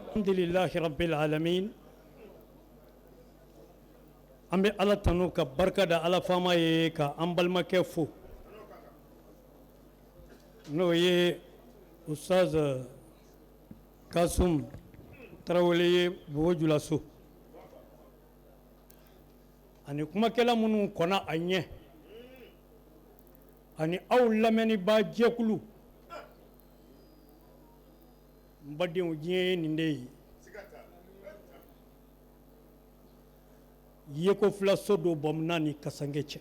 alhamdulillahi rabbil alamin an bɛ Ala tanu ka barika da Ala faama ye ka an balimakɛ fo n'o ye Ustaz Kasum Tarawele ye Bogojulaso ani kumakɛla minnu kɔnna a ɲɛ ani aw lamɛnnibaa jɛkulu n badenw diɲɛ ye nin de ye yeko fila so do bɔmna ni kasange cɛ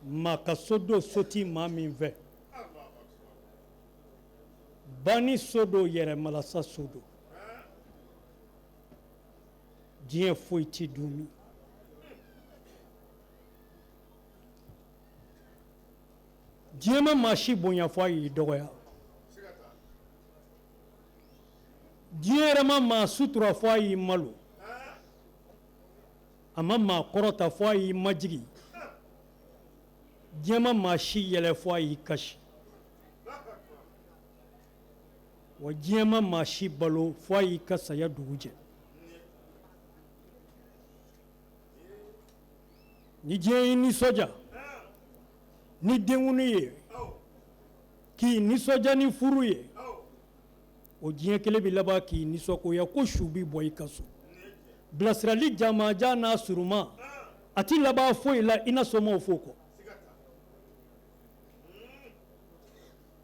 maa ka so do soti maa min fɛ bani so do yɛrɛ malasa so do diɲɛ foyi ti dumi diɲɛ ma maa si bonya fɔ a y'i dɔgɔya diɲɛ yɛrɛ ma maa sutura fɔ a y'i malo a ma maa kɔrɔta fɔ a y'i majigi diɲɛ ma maa si yɛlɛ fɔ a y'i kasi wa diɲɛ ma maa si balo fɔ a y'i ka saya dugu jɛ ni diɲɛ y'i nisɔndiya ni denkundi ye k'i nisɔndiya ni furu ye o diɲɛ kelen bɛ laban k'i nisɔngoya ko su bɛ bɔ i ka so bilasirali jamajan n'a suruma a ti laban foyi la i na sɔnmaw fo kɔ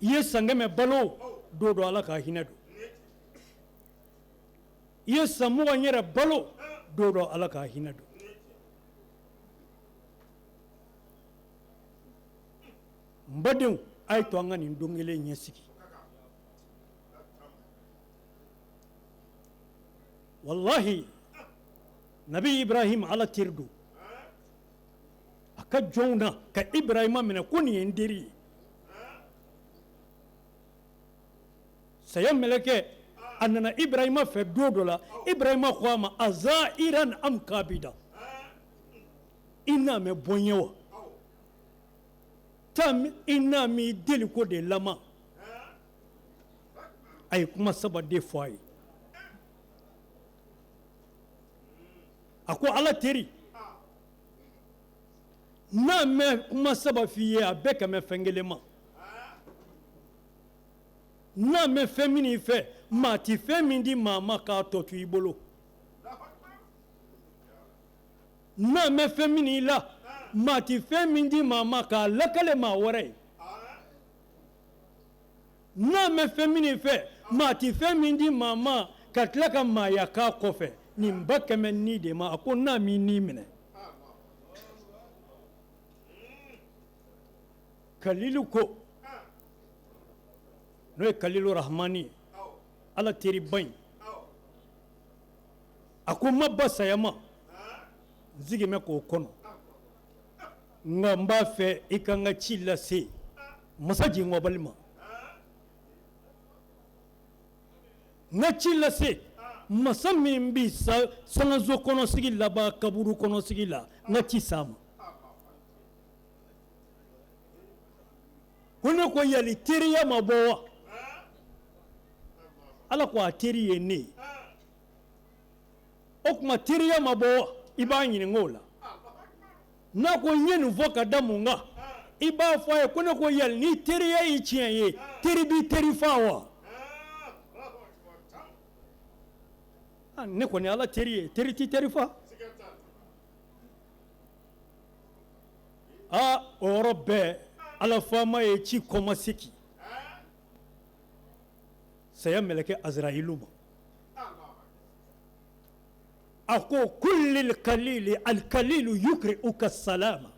i ye san 100 balo don dɔ Ala ka hinɛ don i ye san 20 yɛrɛ balo don dɔ Ala ka hinɛ don n badenw a ye to an ka nin don kelen ɲɛsigi wallahi nabi Ibrahim Ala teri don a ka jɔnw na ka Ibrahima minɛ ko nin ye n teri ye saya mɛlɛkɛ a nana Ibrahima fɛ don dɔ la Ibrahima ko a ma azairan am kabida i n'a mɛn bɔnyɛ wa i n'a m'i deli ko de lama a ye kuma saba de fɔ a ye a ko Ala teri n'a mɛn kuma saba f'i ye a bɛɛ ka mɛn fɛn kelen ma n'a mɛn fɛn min i fɛ maa ti fɛn min di maa ma k'a tɔ to i bolo n'a mɛn fɛn min i la maa ti fɛn min di maa ma k'a lakale maa wɛrɛ ye n'a mɛn fɛn min i fɛ maa ti fɛn min di maa ma ka tila ka maaya k'a kɔfɛ nin ba kɛmɛ ni de ma a ko n'a m'i ni minɛ kalilu ko n'o ye kalilu rahmani ye ala teri ba in a ko n ma ba saya ma n sigimɛ k'o kɔnɔ nka n b'a fɛ i ka n ka ci lase masa jingɔbali ma n ka ci lase masa min bi sangaso kɔnɔsigi laban kaburu kɔnɔsigi la n ka ci s'a ma ko ne ko yali teriya ma bɔ wa ala ko a teri ye ne ye o tuma teriya ma bɔ wa i b'a ɲininka o la n'a ko n ye nin fɔ ka da mun kan i b'a fɔ a ye ko ne ko yali ni teriya y'i tiɲɛ ye teri b'i teri fa wa ne kɔni ala teri ye teri t'i teri fa o yɔrɔ bɛɛ ala faama ye ci kɔmasegi saya mɛlɛkɛ azrayilu ma a ko kulli kalili alkalilu yukri uka salama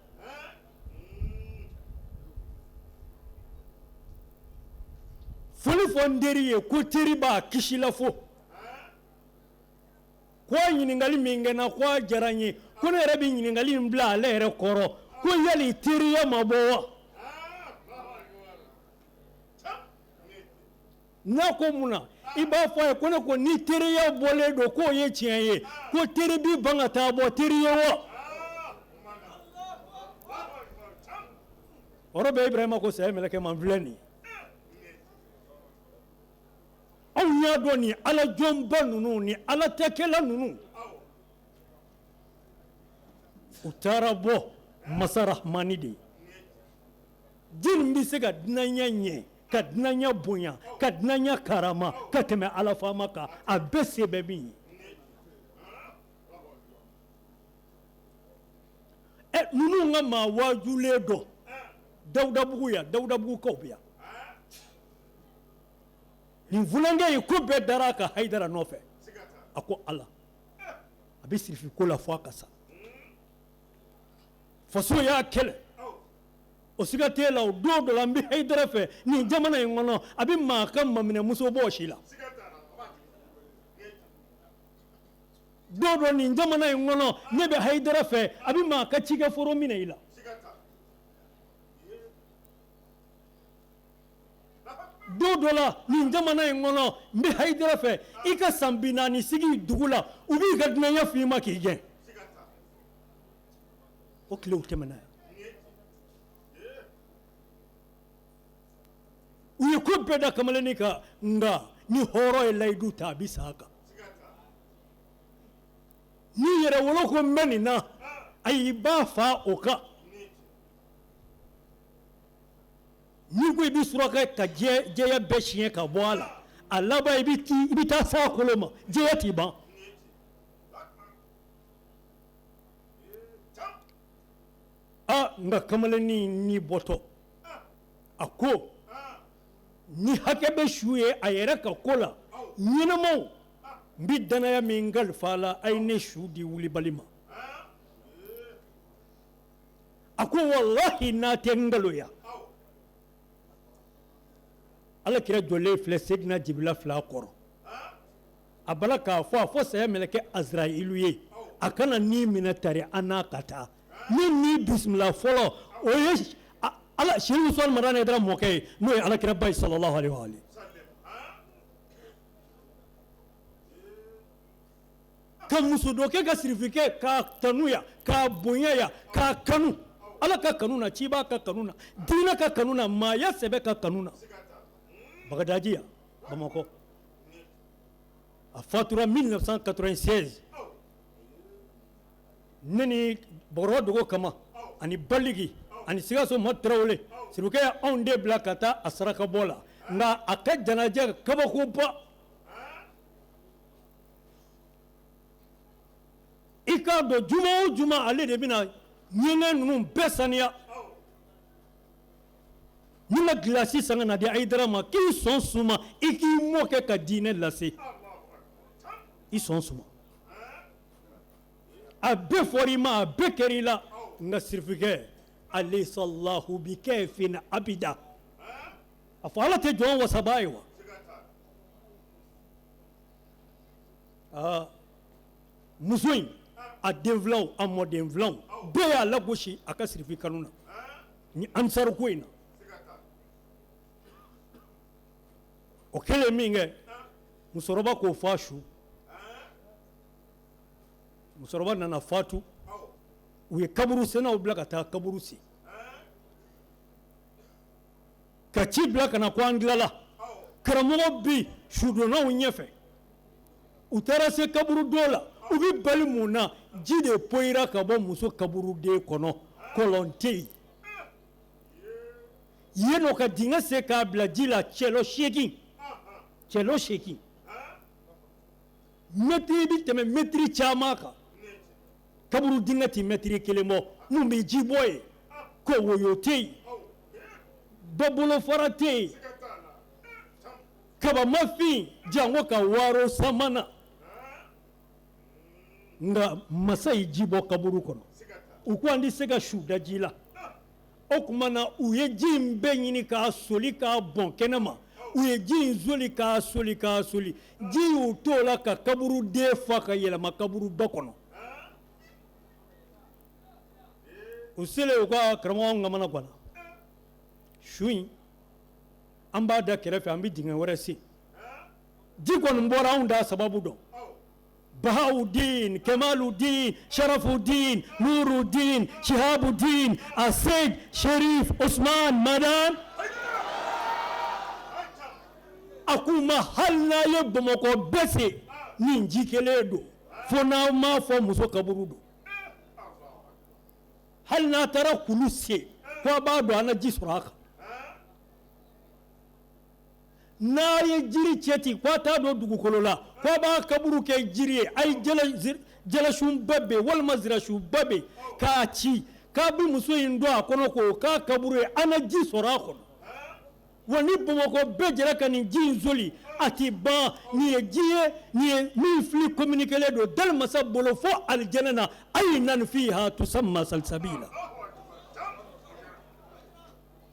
foli fɔ n teri ye ko teri b'a kisi la fo ko a ɲininkali min kɛna ko a diyara n ye ko ne yɛrɛ bɛ ɲininkali in bila ale yɛrɛ kɔrɔ ko yali teriya ma bɔ wa n'a ko mun na i b'a fɔ a ye ko ne ko ni teriya bɔlen don k'o ye tiɲɛ ye ko teri b'i ban ka taa bɔ teri ye wa o yɔrɔ bɛɛ Ibrahima ko saya mɛlɛkɛ man filɛ nin ye anw y'a dɔn nin ala jɔnba ninnu ni ala tɛkɛla ninnu u taara bɔ masa rahmani de ye jiri bɛ se ka dunanya ɲɛ ka dunanya bonya ka dunanya karama ka tɛmɛ ala faama kan a bɛɛ se bɛ min ye ninnu ka maa waajulen dɔ dawudabugu yan dawudabugukaw bɛ yan nin fulankɛ ye ko bɛɛ dara a ka hayidara nɔfɛ a ko ala a bɛ sirifi ko la fɔ a ka sa faso y'a kɛlɛ o siga t'e la o don dɔ la n bɛ hayidara fɛ nin jamana in kɔnɔ a bɛ maa ka maminɛmuso bɔ o si la don dɔ nin jamana in kɔnɔ ne bɛ hayidara fɛ a bɛ maa ka cikɛ foro minɛ i la don dɔ la nin jamana in kɔnɔ n bɛ hayidara fɛ i ka san 40 sigi dugu la u b'i ka dunanya f'i ma k'i gɛn o tilew tɛmɛna u ye ko bɛɛ da kamalennin kan nka ni hɔrɔn ye layidu ta a bɛ sa a kan n'i yɛrɛ wolo ko n bɛ nin na ayi i b'a fa o kan n'i ko i bɛ suraka ka jɛya bɛɛ siɲɛ ka bɔ a la a laban i bɛ taa s'a kolo ma jɛya t'i ban nka kamalennin n'i bɔtɔ a ko ni hakɛ bɛ su ye a yɛrɛ ka ko la ɲɛnamaw n bɛ danaya min kalifa a la a ye ne su di wulibali ma a ko walahi n'a tɛ n nkaloya ala kira jɔlen filɛ sedina jibila fila kɔrɔ a bala k'a fɔ a fɔ saya mɛlɛkɛ azrayilu ye a kana ni minɛ tari an n'a ka taa ni bisimila fɔlɔ o ye ala shehu usman madan yɛrɛ mɔkɛ ye n'o ye ala kira ba ye sallallahu alaihi wa alihi ka muso dɔ kɛ ka sirifikɛ k'a tanuya k'a bonyaya k'a kanu ala ka kanu na ciba ka kanu na diinɛ ka kanu na maaya sɛbɛ ka kanu na bagadaji yan bamakɔ a fatura 1996 ne ni bɔrɔ dogo kama ani baligi ani Sikaso ma Tarawele sirikɛ ye anw de bila ka taa a sarakabɔ la nka a ka janaja kabakoba i k'a dɔn juma o juma ale de bɛna ɲɛgɛn ninnu bɛɛ saniya ni ma gilasi san ka na di Ayidara ma k'i sɔn suma i k'i mɔkɛ ka diinɛ lase i sɔn suma a bɛɛ fɔr'i ma a bɛɛ kɛr'i la nka sirifikɛ alaysa Allahu bikafin abida a fɔ ala tɛ jɔn wasabaa ye wa muso in a denfilanw a mɔdenfilanw bɛɛ y'a lagosi a ka sirifi kanu na ni ansari ko in na o kɛlen min kɛ musokɔrɔba k'o fɔ a su musokɔrɔba nana fatu u ye kaburu sennaw bila ka taa kaburu sen ka ci bila ka na ko an tilala karamɔgɔ bi sudonnaw ɲɛfɛ u taara se kaburu don la u bɛ bali mun na ji de poyira ka bɔ muso kaburuden kɔnɔ kɔlɔn tɛ yen yen nɔ ka dingɛ se k'a bila ji la cɛlɔ 8 mɛtiri bɛ tɛmɛ mɛtiri caman kan kaburu dingɛ tɛ mɛtiri 1 bɔ mun bɛ ji bɔ yen ko woyo tɛ yen bɔbolofara tɛ yen kabamafin jango ka waro samana nga masa yi ji bɔ kaburu kɔnɔ u ko an tɛ se ka su da ji la o tuma na u ye ji in bɛɛ ɲini k'a soli k'a bɔn kɛnɛma u ye ji in soli k'a soli ji y'u t'o la ka kaburuden fa ka yɛlɛma kaburuba kɔnɔ u selen u ka karamɔgɔ ŋamana ganna su in an b'a da kɛrɛfɛ an bɛ dingɛ wɛrɛ sen ji kɔni bɔra anw da sababu dɔn Bahauddin, Kemaluddin, Sharafuddin, Nuruddin, Shihabuddin, Asaid, Sharif, Osman, Madan akuma hal n'a ye Bamakɔ bɛɛ sen nin ji kelen don fo n'aw m'a fɔ muso kaburu don hali n'a taara kulu sen ko a b'a dɔn an na ji sɔrɔ a kan n'a ye jiri cɛ ten ko a t'a dɔn dugukolo la ko a b'a kaburu kɛ jiri ye a ye jalasunba bɛ yen walima zirasunba bɛ yen k'a ci k'a bɛ muso in don a kɔnɔ k'o k'a kaburu ye an na ji sɔrɔ a kɔnɔ wa ni Bamakɔ bɛɛ jɛra ka nin ji in soli a tɛ ban nin ye ji ye nin ye min fili communiqué don dalimasa bolo fo alijɛnɛ na aynan fiha tusamma salsabila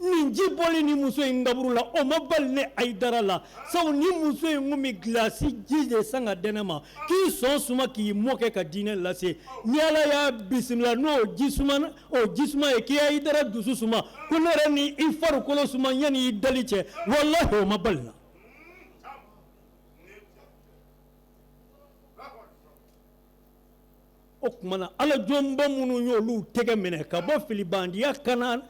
nin ji bɔli ni muso in kaburu la o ma bali ne Ayidara la sabu ni muso in kun bɛ gilasi ji de san ka di ne ma k'i sɔn suma k'i mɔkɛ ka diinɛ lase ni Ala y'a bisimila n'o ji suma ye k'i Ayidara dusu suma ko ne yɛrɛ ni i farikolo suma yanni i dali cɛ walahi o ma bali la o tuma na Ala jɔnba minnu y'olu tɛgɛ minɛ ka bɔ filibandiya kana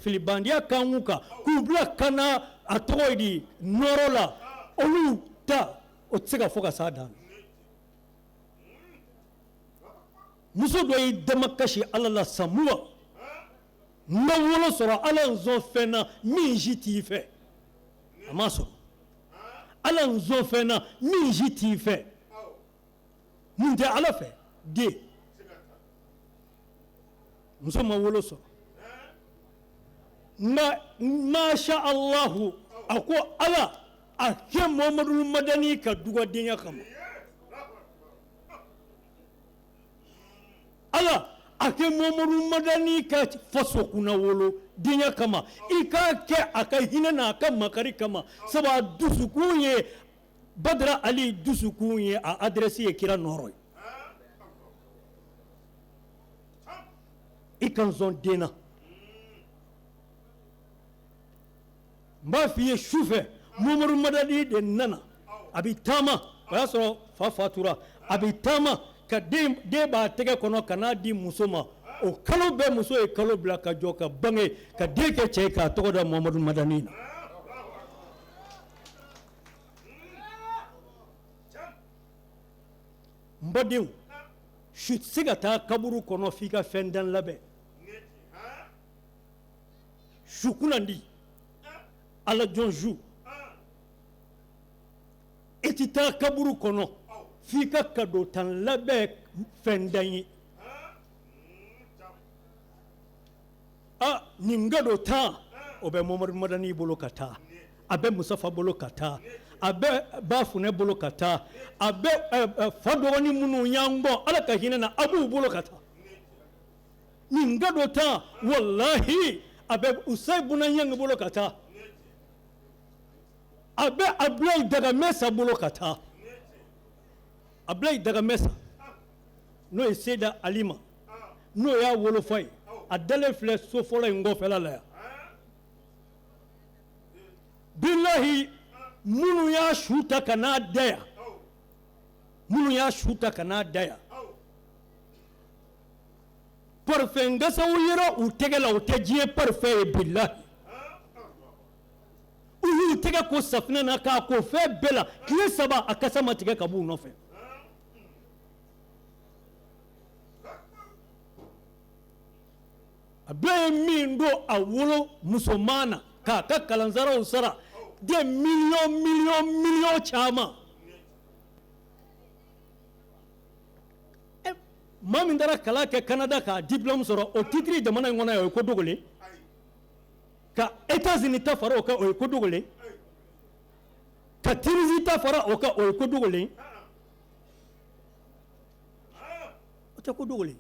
filibandiya kanku kan k'u bila kana a tɔgɔ ye di nɔrɔ la olu ta o tɛ se ka fɔ ka s'a dan muso dɔ y'i dama kasi Ala la Samuwa n bɛ wolo sɔrɔ Ala n sɔn fɛn na min si t'i fɛ a ma sɔrɔ Ala n sɔn fɛn na min si t'i fɛ mun tɛ Ala fɛ den muso ma wolo sɔrɔ nka masha Allahu a ko Ala a kɛ Muhamadu Madani ka dugawudenya kama Ala a kɛ Muhamadu Madani ka faso kunna wolo denya kama i k'a kɛ a ka hinɛ n'a ka makari kama sabu a dusukun ye Badara Ali dusukun ye a adresse ye kira nɔrɔ ye i ka n sɔn den na n b'a f'i ye su fɛ Muhamadu Madani de nana a bɛ taama o y'a sɔrɔ fa fatura a bɛ taama ka den b'a tɛgɛ kɔnɔ ka n'a di muso ma o kalo bɛɛ muso ye kalo bila ka jɔ ka bange ka den kɛ cɛ ye k'a tɔgɔ da Muhamadu Madani na n badenw su tɛ se ka taa kaburu kɔnɔ f'i ka fɛn dan labɛn su kunnandi Ala jɔn su i tɛ taa kaburu kɔnɔ f'i ka kado tan labɛn fɛn dan ye nin kado tan o bɛ Muhamadu Madani bolo ka taa a bɛ Musafa bolo ka taa a bɛ ba funɛ bolo ka taa a bɛ fa dɔgɔnin minnu y'an bɔ ala ka hinɛ na a b'u bolo ka taa nin ka dɔ ta walahi a bɛ Usayi Buna Ɲangi bolo ka taa a bɛ Abulayi Dagamɛsa bolo ka taa Abulayi Dagamɛsa n'o ye Seyida Alima n'o y'a wolofa ye a dalen filɛ so fɔlɔ in kɔfɛla la yan bilahi minnu y'a su ta ka n'a da yan minnu y'a su ta ka n'a da yan parfɛn gasaw yera u tɛgɛ la u tɛ diɲɛ parfɛn ye bilahi u y'u tɛgɛ ko safinɛ na k'a ko fɛn bɛɛ la tile 3 a kasa ma tigɛ ka b'u nɔfɛ a bɛɛ ye min don a wolo musoman na k'a ka kalansaraw sara de miliyɔn caman maa min taara kalan kɛ Canada k'a diplôme sɔrɔ o titre jamana in kɔnɔ o ye ko dogolen ka États-Unis ta fara o kan o ye ko dogolen ka Tunisie ta fara o kan o ye ko dogolen o tɛ ko dogolen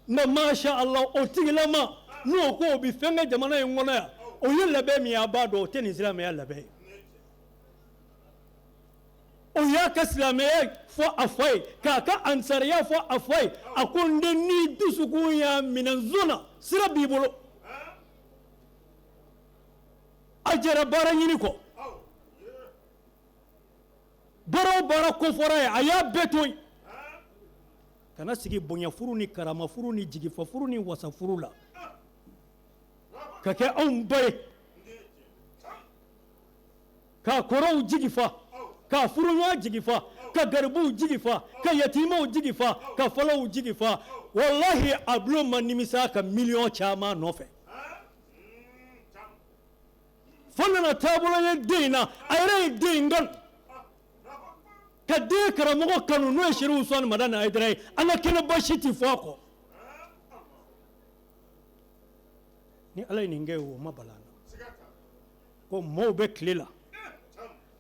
nka masha Allah o tigilama n'o ko o bɛ fɛn kɛ jamana in kɔnɔ yan o ye labɛn min ye a b'a dɔn o tɛ nin silamɛya labɛn ye o y'a ka silamɛya fɔ a fa ye k'a ka ansariya fɔ a fa ye a ko n den ni dusukun y'a minɛ zona sira b'i bolo a jɛra baara ɲini kɔ baara o baara kofɔra ye a y'a bɛɛ to yen kana sigi bonya furu ni karama furu ni jigifa furu ni wasa furu la ka kɛ anw ba ye ka kɔrɔw jigifa ka furuɲɔgɔn jigifa ka garibuw jigifa ka yatimaw jigifa ka falaw jigifa wallahi a bulon ma nimisa ka miliyɔn caman nɔfɛ fo nana taabolo ye den in na a yɛrɛ ye den in kanu ka den karamɔgɔ kanu n'o ye Seku Usmani Madani Hayidara ye an ka kɛnɛba si tɛ fɔ a kɔ ni ala ye nin kɛ o ma bala an na ko maaw bɛ tile la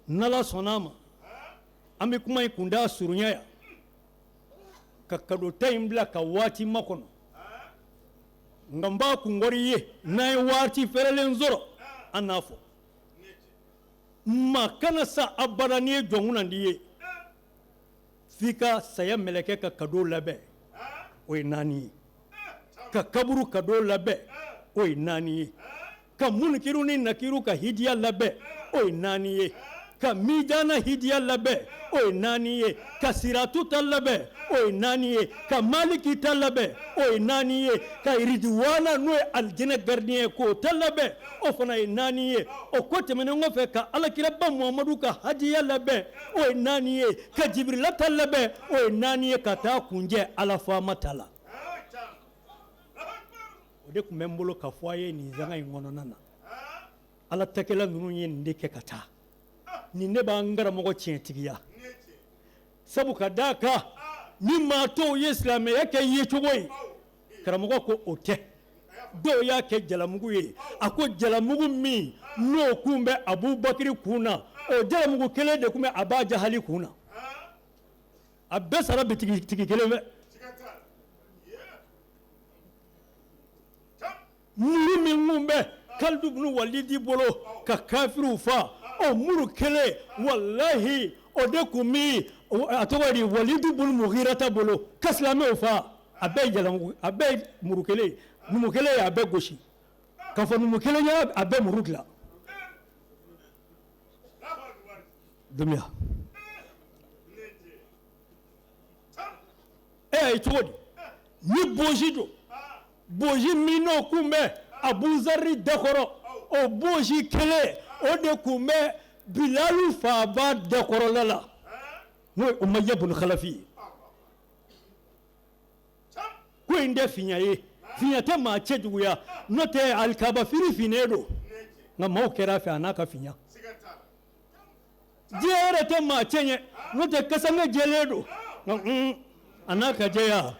n'ala sɔnna a ma an bɛ kuma in kunda surunya yan ka kadota in bila ka waati makɔnɔ nka n b'a kungɔri ye n'an ye waati fɛrɛlen sɔrɔ an n'a fɔ maa kana sa abada n'i ye jɔnkunnandi ye f'i ka saya mɛlɛkɛ ka kado labɛn o ye 4 ye ka kaburu kado labɛn o ye 4 ye ka munikiru ni nakiru ka hidiya labɛn o ye 4 ye ka mijana hidiya labɛn o ye 4 ye ka siratu ta labɛn o ye 4 ye ka maliki ta labɛn o ye 4 ye ka iridiwana n'o ye alijinɛ gardien ye k'o ta labɛn o fana ye 4 ye o ko tɛmɛnen kɔfɛ ka alakiraba muhamadu ka hadiya labɛn o ye 4 ye ka jibirila ta labɛn o ye 4 ye ka taa kunjɛ alafaama ta la o de tun bɛ n bolo ka fɔ a ye nin zanga in kɔnɔna na ala takɛla ninnu ye nin de kɛ ka taa nin ne b'an karamɔgɔ tiɲɛtigiya sabu ka d'a kan ni maa tɔw ye silamɛya kɛ yecogo ye karamɔgɔ ko o tɛ dɔw y'a kɛ jalamugu ye a ko jalamugu min n'o kun bɛ Abubakiri kun na o jalamugu kelen de kun bɛ Aba Jahali kun na a bɛɛ sara bitigi kelen fɛ muru min kun bɛ Kalidu bunu Walidi bolo ka kafiriw fa o muru kelen wallahi o de kun mi a tɔgɔ de Walidu bunu Mughirata bolo ka silamɛw fa a bɛɛ jalamugu a bɛɛ muru kelen numu kelen a bɛɛ gosi ka fɔ numu kelen ya a bɛɛ muru dilan dumiya ye cogo di ni bosi do bosi min n'o kun bɛ Abuzari dakɔrɔ o bosi kelen o de kun bɛ Bilalu faaba dakɔrɔla la n'o ye Umayya bun Khalafi ye ko in tɛ fiɲɛ ye fiɲɛ tɛ maa cɛjuguya n'o tɛ alikaba fini finnen don nka maaw kɛra a fɛ a n'a ka fiɲɛ diɲɛ yɛrɛ tɛ maa cɛ ɲɛ n'o tɛ kasange jɛlen don nka a n'a ka jɛya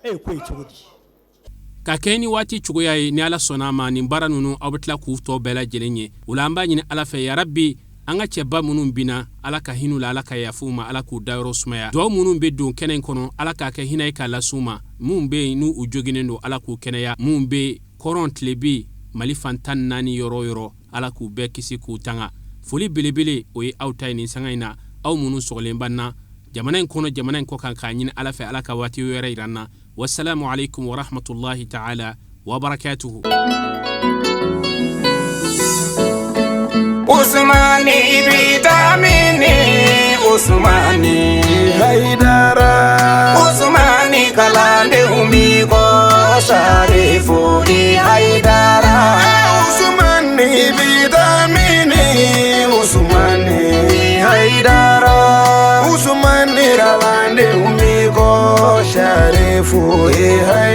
e ye ko ye cogo di ka kɛ ni waati cogoya ye ni Ala sɔnna ma nin baara nunu aw bɛ tila k'u tɔ bɛɛ lajɛlen ye o la an b'a ɲini Ala fɛ ya Rabbi an ka cɛba minnu bina Ala ka hin'u la Ala ka yafu ma Ala k'u dayɔrɔ sumaya duwawu minnu bɛ don kɛnɛ in kɔnɔ Ala k'a kɛ hinɛ ye k'a las'u ma mun bɛ yen n'u joginen don Ala k'u kɛnɛya mun bɛ kɔrɔn tilebi Mali fan 14 yɔrɔ yɔrɔ Ala k'u bɛɛ kisi k'u tanga foli belebele o ye aw ta ye nin sanga in na aw minnu sɔgɔlen b'an na jamana in kɔnɔ jamana in kɔ kan k'a ɲini Ala fɛ Ala ka waati wɛrɛ yira an na wassalamu alaikum wa rahmatullahi ta'ala wa barakatuhu Usmani vitamini Usmani Haidara Usmani kalande umiko Sharifu Haidara Usmani vitamini Usmani Haidara Usmani kalande umiko Sharifu Haidara